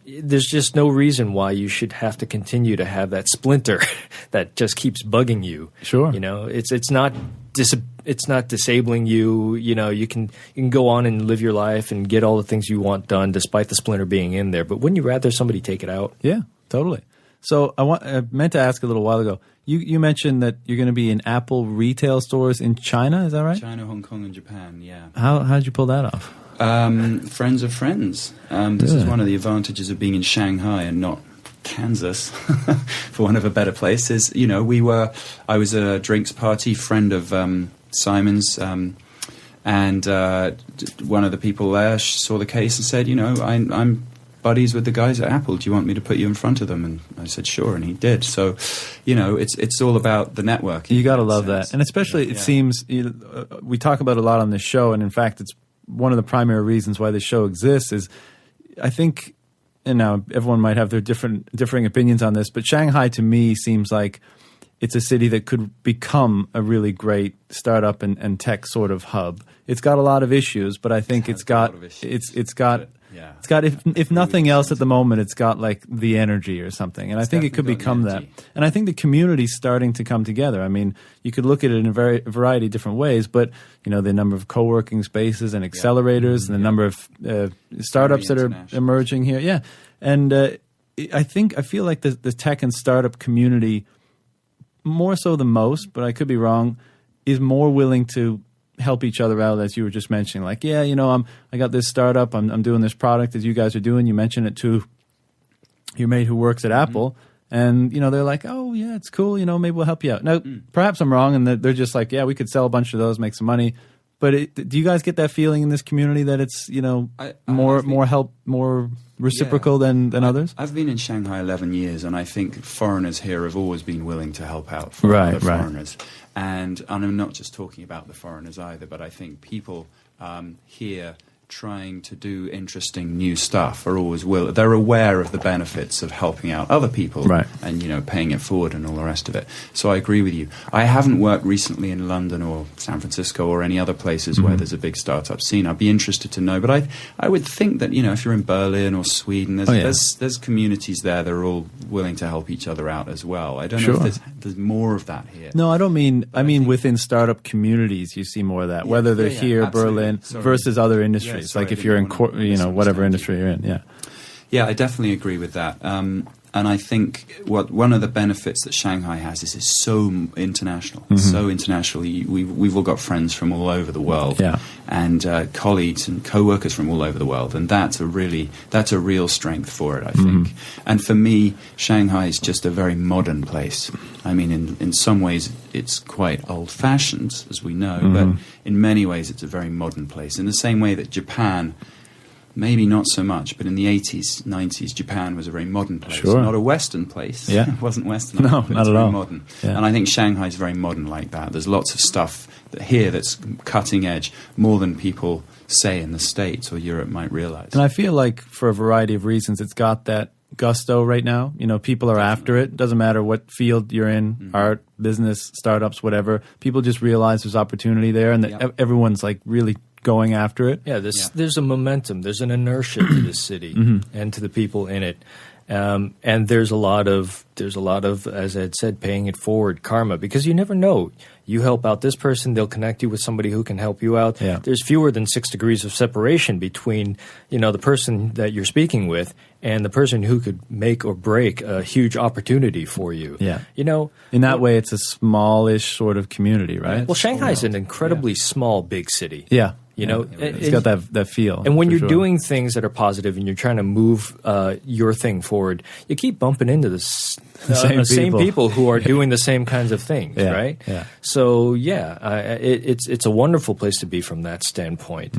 There's just no reason why you should have to continue to have that splinter that just keeps bugging you. Sure. It's not disabling you. You can go on and live your life and get all the things you want done despite the splinter being in there. But wouldn't you rather somebody take it out? Yeah, totally. So I meant to ask a little while ago. You mentioned that you're going to be in Apple retail stores in China. Is that right? China, Hong Kong, and Japan. Yeah. How did you pull that off? Friends of friends. This is one of the advantages of being in Shanghai and not Kansas, for want of a better place. Is I was at a drinks party, friend of Simon's, and one of the people there saw the case and said, I'm buddies with the guys at Apple. Do you want me to put you in front of them? And I said, sure, and he did. So, it's all about the network. You got to love that. And especially, it seems, we talk about a lot on this show, and in fact, it's one of the primary reasons why this show exists is, I think, and now everyone might have their differing opinions on this, but Shanghai to me seems like it's a city that could become a really great startup and tech sort of hub. It's got a lot of issues, but I think it's got Yeah. It's got, if nothing else at the moment, it's got like the energy or something. And I think it could become that. And I think the community's starting to come together. I mean, you could look at it in a variety of different ways, but you know, the number of co-working spaces and accelerators and the number of startups that are emerging here. Yeah. And I feel like the tech and startup community, more so than most, but I could be wrong, is more willing to help each other out, as you were just mentioning. Like, yeah, you know, I got this startup, I'm doing this product as you guys are doing. You mentioned it to your mate who works at Apple, and you know, they're like, oh yeah, it's cool. You know, maybe we'll help you out. Now, perhaps I'm wrong, and they're just like, yeah, we could sell a bunch of those, make some money. But do you guys get that feeling in this community that it's, you know, more help, more reciprocal than others? I've been in Shanghai 11 years, and I think foreigners here have always been willing to help out for other foreigners. And I'm not just talking about the foreigners either, but I think people here trying to do interesting new stuff are always they're aware of the benefits of helping out other people and, you know, paying it forward and all the rest of it. So I agree with you. I haven't worked recently in London or San Francisco or any other places where there's a big startup scene. I'd be interested to know, but I would think that, you know, if you're in Berlin or Sweden, there's communities there that are all willing to help each other out as well. I don't know if there's more of that here. No, I don't mean, I mean within startup communities you see more of that, whether they're here, Berlin, versus other industries. Like if you're in, you know, whatever industry you're in, Yeah, I definitely agree with that. And I think one of the benefits that Shanghai has is it's so international. So international. We've all got friends from all over the world, and colleagues and co-workers from all over the world, and that's a real strength for it, I think. And for me, Shanghai is just a very modern place. I mean, in some ways, it's quite old-fashioned, as we know, but in many ways, it's a very modern place. In the same way that Japan, maybe not so much, but in the 80s, 90s, Japan was a very modern place. Not a Western place. It wasn't Western. No, not at all. Modern. And I think Shanghai is very modern like that. There's lots of stuff here that's cutting edge, more than people say in the States or Europe might realize. And I feel like for a variety of reasons, it's got that gusto right now. You know, people are after it. Doesn't matter what field you're in, art, business, startups, whatever. People just realize there's opportunity there, and that everyone's like really going after it. Yeah, there's a momentum. There's an inertia to this city and to the people in it. And there's a lot of, as Ed said, paying it forward karma, because you never know. You help out this person, they'll connect you with somebody who can help you out. Yeah. There's fewer than 6 degrees of separation between, you know, the person that you're speaking with and the person who could make or break a huge opportunity for you. Yeah. You know, in that way, it's a smallish sort of community, right? Well, Shanghai is an incredibly small, big city. Yeah. You know, it's got that feel. And when you're doing things that are positive and you're trying to move your thing forward, you keep bumping into the same people who are doing the same kinds of things, right? Yeah. So it's a wonderful place to be from that standpoint.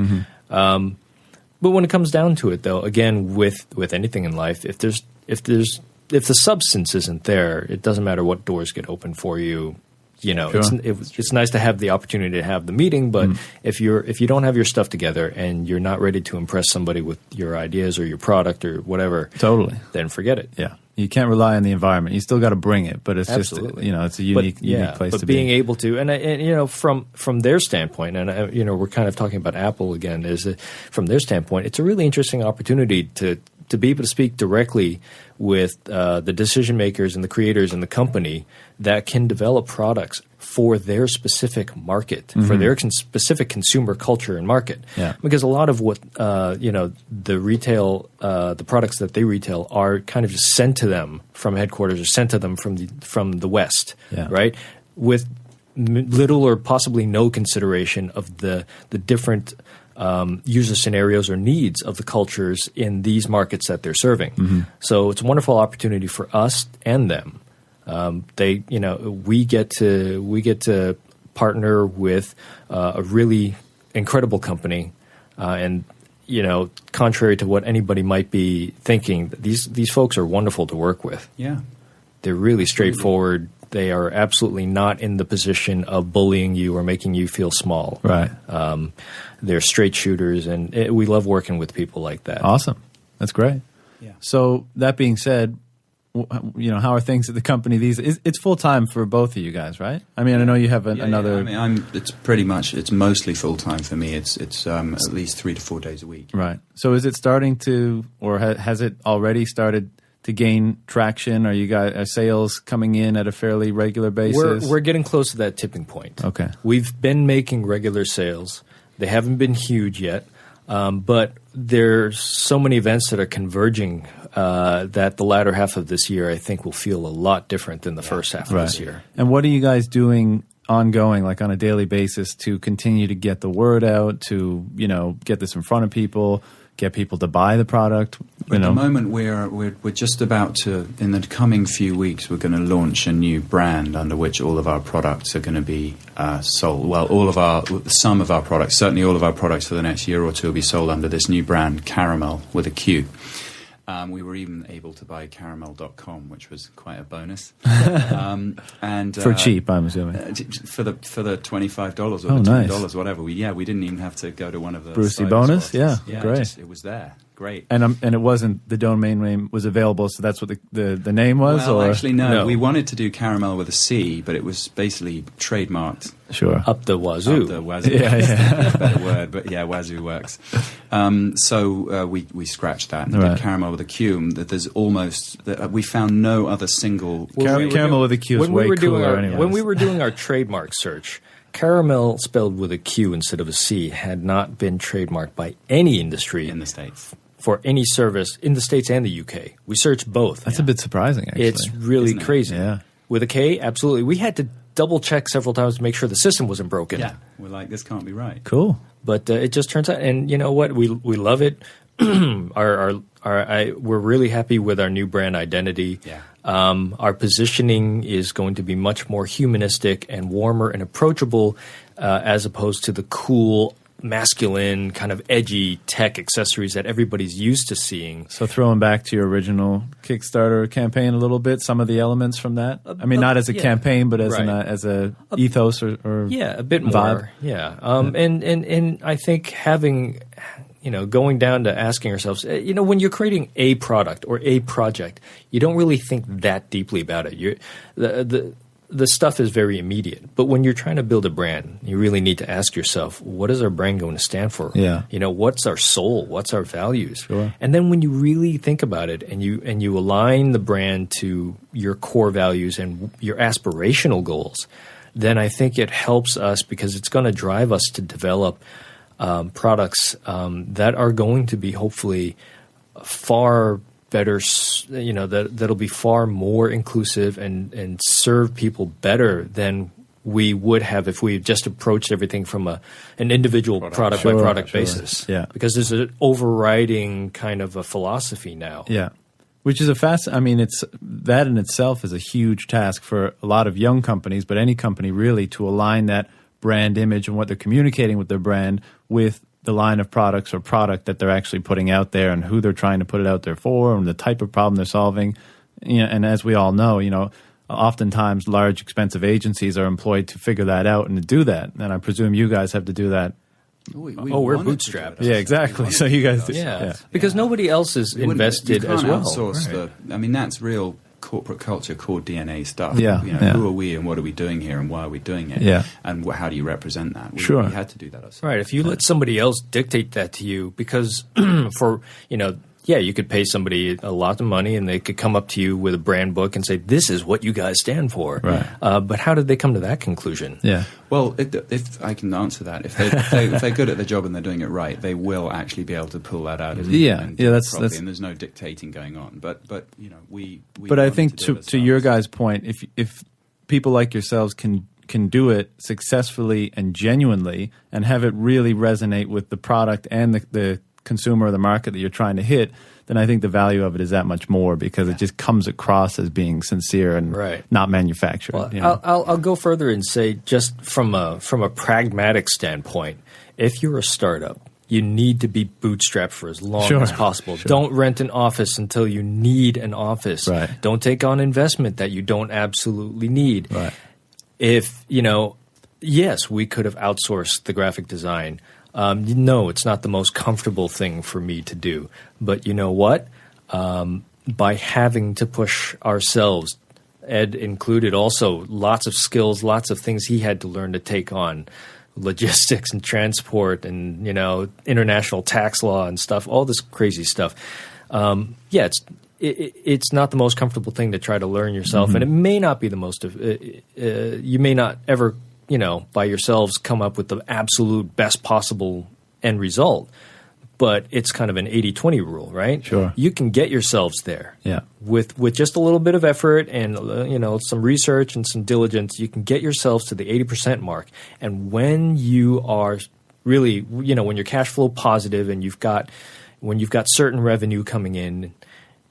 But when it comes down to it, though, again, with anything in life, if the substance isn't there, it doesn't matter what doors get open for you. You know, it's nice to have the opportunity to have the meeting, but if you don't have your stuff together and you're not ready to impress somebody with your ideas or your product or whatever, then forget it. Yeah, you can't rely on the environment. You still got to bring it, but it's just, you know, it's a unique place to be. But being able to, and you know, from their standpoint, and you know, we're kind of talking about Apple again, is that from their standpoint, it's a really interesting opportunity to be able to speak directly with the decision makers and the creators in the company that can develop products for their specific market, for their specific consumer culture and market. Yeah. Because a lot of what you know, the retail, the products that they retail are kind of just sent to them from headquarters or sent to them from the West, right? With little or possibly no consideration of the different user scenarios or needs of the cultures in these markets that they're serving. So it's a wonderful opportunity for us and them. You know, we get to partner with a really incredible company, and you know, contrary to what anybody might be thinking, these folks are wonderful to work with. Yeah, they're really straightforward. They are absolutely not in the position of bullying you or making you feel small. Right. They're straight shooters, and we love working with people like that. Awesome. That's great. Yeah. So that being said, how are things at the company? It's full time for both of you guys, right? I mean, I know you have another. Yeah. I mean, it's mostly full time for me. It's at least 3 to 4 days a week. Right. So is it starting to, or has it already started to gain traction? Are you guys, are sales coming in at a fairly regular basis? We're getting close to that tipping point. Okay. We've been making regular sales. They haven't been huge yet, but there's so many events that are converging that the latter half of this year, I think, will feel a lot different than the first half of this year. And what are you guys doing ongoing, like on a daily basis, to continue to get the word out, to get this in front of people, get people to buy the product? At the moment, we're just about to, in the coming few weeks, we're going to launch a new brand under which all of our products are going to be sold. Well, some of our products, certainly all of our products for the next year or two will be sold under this new brand, Qaramel, with a Q. We were even able to buy Qaramel.com, which was quite a bonus. And for cheap, I'm assuming. For the $25 or the $10, whatever. We didn't even have to go to one of the Brucey sites bonus. Yeah, great. It was there. Great. And it wasn't, the domain name was available, so that's what the name was? Well, or? Actually, no. We wanted to do Qaramel with a C, but it was basically trademarked. Sure. Up the wazoo. Up the wazoo. Yeah. Better word, but yeah, wazoo works. So we scratched that and did Qaramel with a Q. That there's we found no other single. Caramel with a Q is way cooler anyway. When we were doing our trademark search, Qaramel spelled with a Q instead of a C had not been trademarked by any industry in the States. For any service in the States and the UK. We searched both. That's a bit surprising, actually. It's really crazy. Yeah. With a K, absolutely. We had to double check several times to make sure the system wasn't broken. Yeah, we're like, this can't be right. Cool. But it just turns out, and you know what? We love it. We're really happy with our new brand identity. Yeah. Our positioning is going to be much more humanistic and warmer and approachable, as opposed to the cool, masculine, kind of edgy tech accessories that everybody's used to seeing. So throwing back to your original Kickstarter campaign a little bit, some of the elements from that? I mean, not as a campaign, but as as a ethos or a bit vibe. More. Yeah. And I think having, going down to asking ourselves, when you're creating a product or a project, you don't really think that deeply about it. The stuff is very immediate. But when you're trying to build a brand, you really need to ask yourself, what is our brand going to stand for? Yeah. What's our soul? What's our values? Sure. And then when you really think about it and you align the brand to your core values and your aspirational goals, then I think it helps us because it's going to drive us to develop products that are going to be hopefully far better, that'll be far more inclusive and serve people better than we would have if we just approached everything from an individual product by product basis. Yeah. Because there's an overriding kind of a philosophy now. Yeah. Which is it's that in itself is a huge task for a lot of young companies, but any company really, to align that brand image and what they're communicating with their brand with the line of products or product that they're actually putting out there and who they're trying to put it out there for and the type of problem they're solving. And as we all know, oftentimes large, expensive agencies are employed to figure that out and to do that. And I presume you guys have to do that. We're bootstrapped. Yeah, exactly. So you guys, because nobody else is invested as well. Outsource that's real corporate culture, core DNA stuff. Who are we and what are we doing here and why are we doing it? Yeah. And how do you represent that? We had to do that ourselves. Right. If you let somebody else dictate that to you, because you could pay somebody a lot of money and they could come up to you with a brand book and say, this is what you guys stand for. Right. But how did they come to that conclusion? Yeah. Well, if I can answer that, if they're good at their job and they're doing it right, they will actually be able to pull that out. That's and there's no dictating going on. But we. But I think to your guys' point, if people like yourselves can do it successfully and genuinely and have it really resonate with the product and the consumer or the market that you're trying to hit, then I think the value of it is that much more because it just comes across as being sincere and not manufactured. Well, I'll go further and say, just from a pragmatic standpoint, if you're a startup, you need to be bootstrapped for as long as possible. Sure. Don't rent an office until you need an office. Right. Don't take on investment that you don't absolutely need. Right. If, yes, we could have outsourced the graphic design. No, it's not the most comfortable thing for me to do. But you know what? by having to push ourselves, Ed included, also lots of skills, lots of things he had to learn to take on, logistics and transport and, international tax law and stuff, all this crazy stuff. It's not the most comfortable thing to try to learn yourself, and it may not be the most you may not ever, by yourselves come up with the absolute best possible end result. But it's kind of an 80-20 rule, right? Sure. You can get yourselves there. Yeah. With just a little bit of effort and some research and some diligence, you can get yourselves to the 80% mark. And when you are really, when you're cash flow positive and when you've got certain revenue coming in,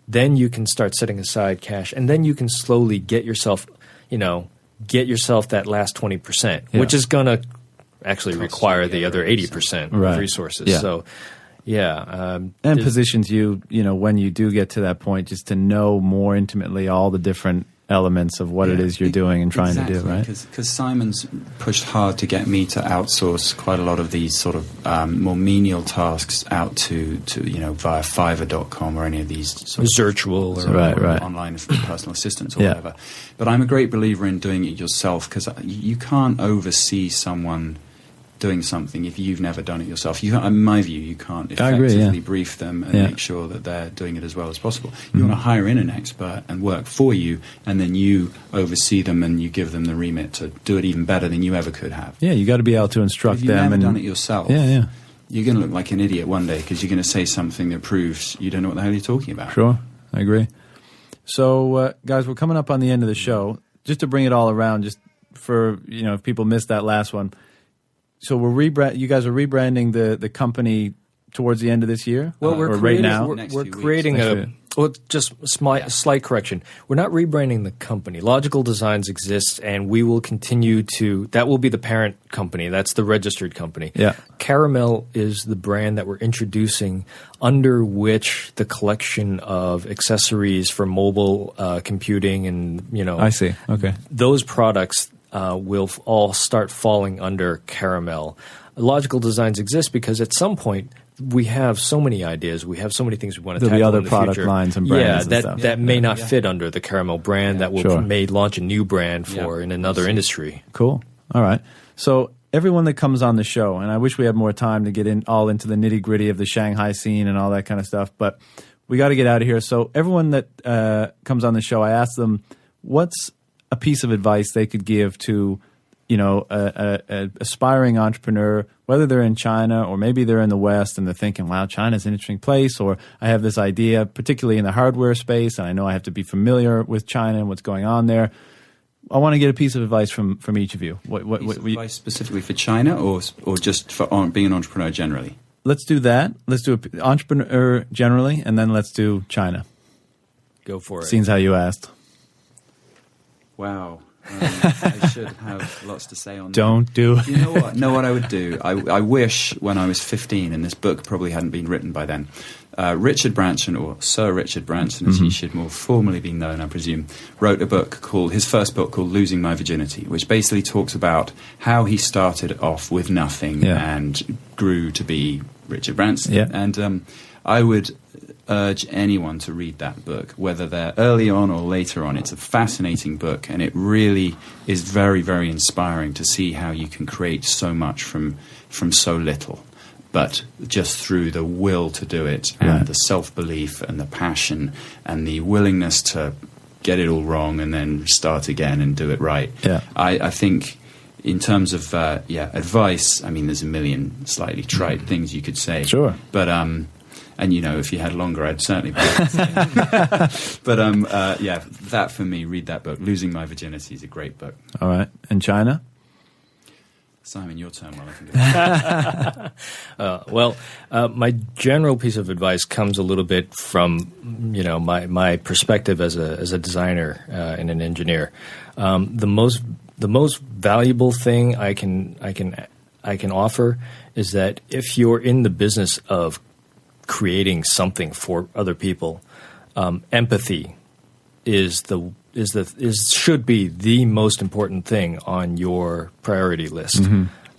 then you can start setting aside cash, and then you can slowly get yourself that last 20%, which is going to actually require the other 80% of resources. Yeah. So. Yeah. And positions you, when you do get to that point, just to know more intimately all the different elements of what it is you're doing and trying to do, right? Because Simon's pushed hard to get me to outsource quite a lot of these sort of more menial tasks out to via Fiverr.com or any of these sort of virtual or online personal assistants or whatever. But I'm a great believer in doing it yourself, because you can't oversee someone doing something if you've never done it yourself. In my view, you can't effectively brief them and make sure that they're doing it as well as possible. You want to hire in an expert and work for you, and then you oversee them and you give them the remit to do it even better than you ever could have. Yeah, you got to be able to instruct them. If you've never and done it yourself, you're going to look like an idiot one day, because you're going to say something that proves you don't know what the hell you're talking about. Sure, I agree. So, guys, we're coming up on the end of the show. Just to bring it all around, just for, if people missed that last one. So you guys are rebranding the company towards the end of this year? Well, right now? We're creating just a slight correction. We're not rebranding the company. Logical Designs exists, and we will continue that will be the parent company. That's the registered company. Yeah. Qaramel is the brand that we're introducing, under which the collection of accessories for mobile computing and, I see. Okay. Those products will all start falling under Qaramel. Logical Designs exists because at some point we have so many ideas, we have so many things we want to tackle in the future. There'll be other product lines and brands and stuff. That may not fit under the Qaramel brand, that may launch a new brand in another industry. Cool. All right. So everyone that comes on the show, and I wish we had more time to get all into the nitty-gritty of the Shanghai scene and all that kind of stuff, but we got to get out of here. So everyone that comes on the show, I ask them, what's a piece of advice they could give to, a aspiring entrepreneur, whether they're in China or maybe they're in the West and they're thinking, wow, China's an interesting place, or I have this idea, particularly in the hardware space, and I know I have to be familiar with China and what's going on there. I want to get a piece of advice from each of you. What advice specifically for China, or just for being an entrepreneur generally? Let's do that. Let's do an entrepreneur generally, and then let's do China. Go for it. Seems how you asked. Wow. I should have lots to say on that. Don't do it. You know what? Know what I would do? I wish when I was 15, and this book probably hadn't been written by then, Richard Branson, or Sir Richard Branson, as he should more formally be known, I presume, wrote his first book called Losing My Virginity, which basically talks about how he started off with nothing and grew to be Richard Branson. Yeah. And I would urge anyone to read that book, whether they're early on or later on. It's a fascinating book, and it really is very, very inspiring to see how you can create so much from so little, but just through the will to do it, and the self-belief and the passion and the willingness to get it all wrong and then start again and do it right. Yeah. I think in terms of advice, I mean, there's a million slightly trite things you could say. Sure. But and if you had longer, I'd certainly be able to say it. But that for me, read that book. Losing My Virginity is a great book. All right. And China? Simon, your turn while I think of it. My general piece of advice comes a little bit from my perspective as a designer and an engineer. The most valuable thing I can offer is that if you're in the business of creating something for other people, empathy should be the most important thing on your priority list.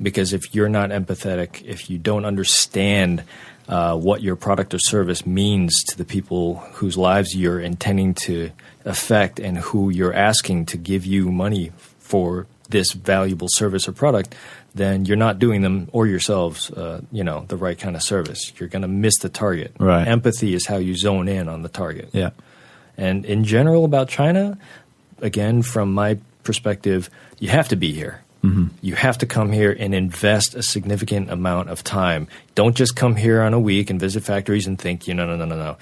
Because if you're not empathetic, if you don't understand what your product or service means to the people whose lives you're intending to affect and who you're asking to give you money for this valuable service or product, then you're not doing them or yourselves, the right kind of service. You're going to miss the target. Right. Empathy is how you zone in on the target. Yeah. And in general about China, again, from my perspective, you have to be here. Mm-hmm. You have to come here and invest a significant amount of time. Don't just come here on a week and visit factories and think, no.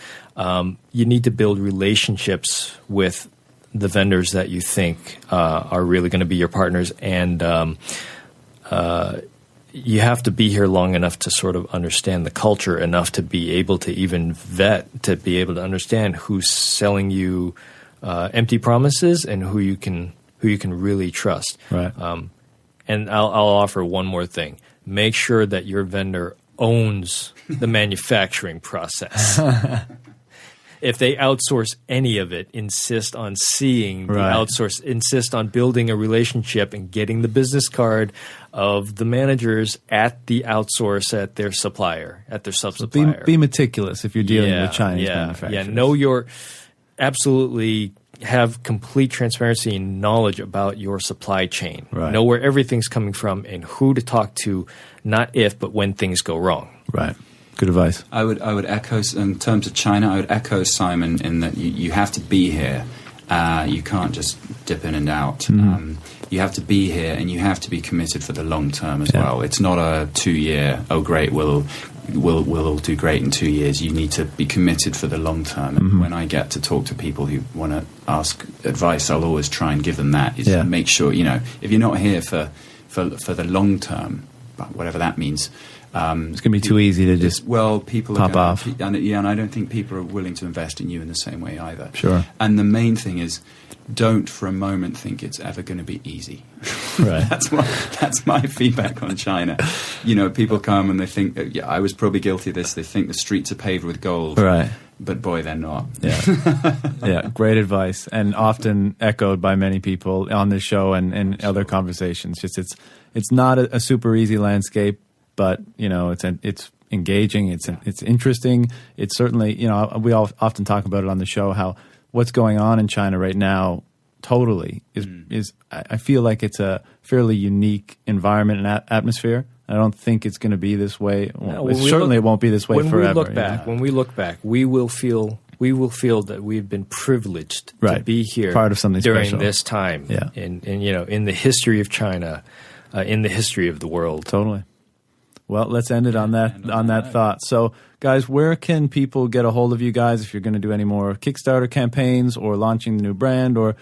You need to build relationships with the vendors that you think are really going to be your partners, and you have to be here long enough to sort of understand the culture enough to be able to even vet, to be able to understand who's selling you empty promises and who you can really trust. Right. And I'll offer one more thing. Make sure that your vendor owns the manufacturing process. If they outsource any of it, insist on seeing the outsource, insist on building a relationship and getting the business card of the managers at the outsource at their supplier, at their sub-supplier. Be meticulous if you're dealing with Chinese manufacturers. Yeah, know your – absolutely have complete transparency and knowledge about your supply chain. Right. Know where everything's coming from and who to talk to, not if, but when things go wrong. Right. Good advice. I would echo, in terms of China, I would echo Simon in that you have to be here. You can't just dip in and out. Mm-hmm. You have to be here, and you have to be committed for the long term as well. It's not a 2-year, oh great, we'll all do great in 2 years. You need to be committed for the long term. And when I get to talk to people who want to ask advice, I'll always try and give them that. Is make sure, if you're not here for the long term, whatever that means, it's going to be too easy to just people pop off. And I don't think people are willing to invest in you in the same way either. Sure. And the main thing is, don't for a moment think it's ever going to be easy. Right. That's my feedback on China. People come and they think, I was probably guilty of this. They think the streets are paved with gold. Right. But boy, they're not. Yeah. Yeah. Great advice, and often echoed by many people on this show and other conversations. Just it's not a super easy landscape, but it's engaging. It's interesting. It's certainly we all often talk about it on the show how what's going on in China right now totally is I feel like it's a fairly unique environment and atmosphere. I don't think it's going to be this way. It won't be this way forever. When we look back, we will feel that we've been privileged to be here, part of something during special. This time, in the history of China, in the history of the world. Totally. Well, let's end it on that thought. So, guys, where can people get a hold of you guys if you're going to do any more Kickstarter campaigns or launching the new brand or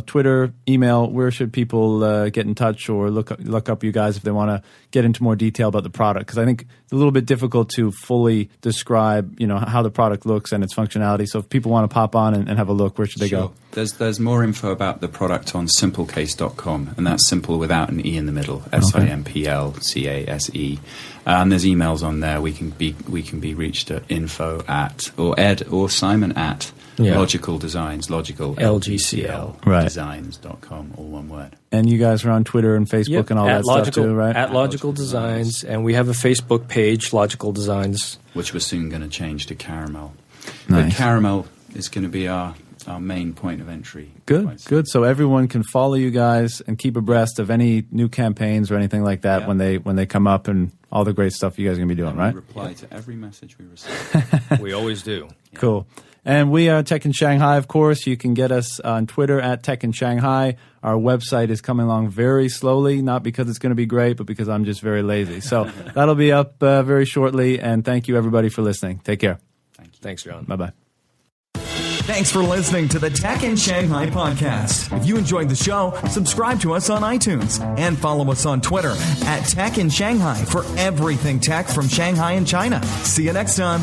Twitter, email? Where should people get in touch or look up you guys if they want to get into more detail about the product? Because I think it's a little bit difficult to fully describe how the product looks and its functionality. So if people want to pop on and have a look, where should they go? There's more info about the product on simplecase.com, and that's simple without an E in the middle, SIMPLCASE. And there's emails on there. We can be reached at info at or Ed or Simon at Logical Designs, LGCL Designs.com, all one word. And you guys are on Twitter and Facebook and all that stuff too, right? At Logical Designs, and we have a Facebook page, Logical Designs, which we're soon going to change to Qaramel. Nice. But Qaramel is going to be our main point of entry. Good. So everyone can follow you guys and keep abreast of any new campaigns or anything like that when they come up and all the great stuff you guys are going to be doing, right? We reply to every message we receive. We always do. Yeah. Cool. And we are Tech in Shanghai, of course. You can get us on Twitter at Tech in Shanghai. Our website is coming along very slowly, not because it's going to be great, but because I'm just very lazy. So that'll be up very shortly. And thank you, everybody, for listening. Take care. Thank you. Thanks, John. Bye-bye. Thanks for listening to the Tech in Shanghai podcast. If you enjoyed the show, subscribe to us on iTunes and follow us on Twitter at Tech in Shanghai for everything tech from Shanghai and China. See you next time.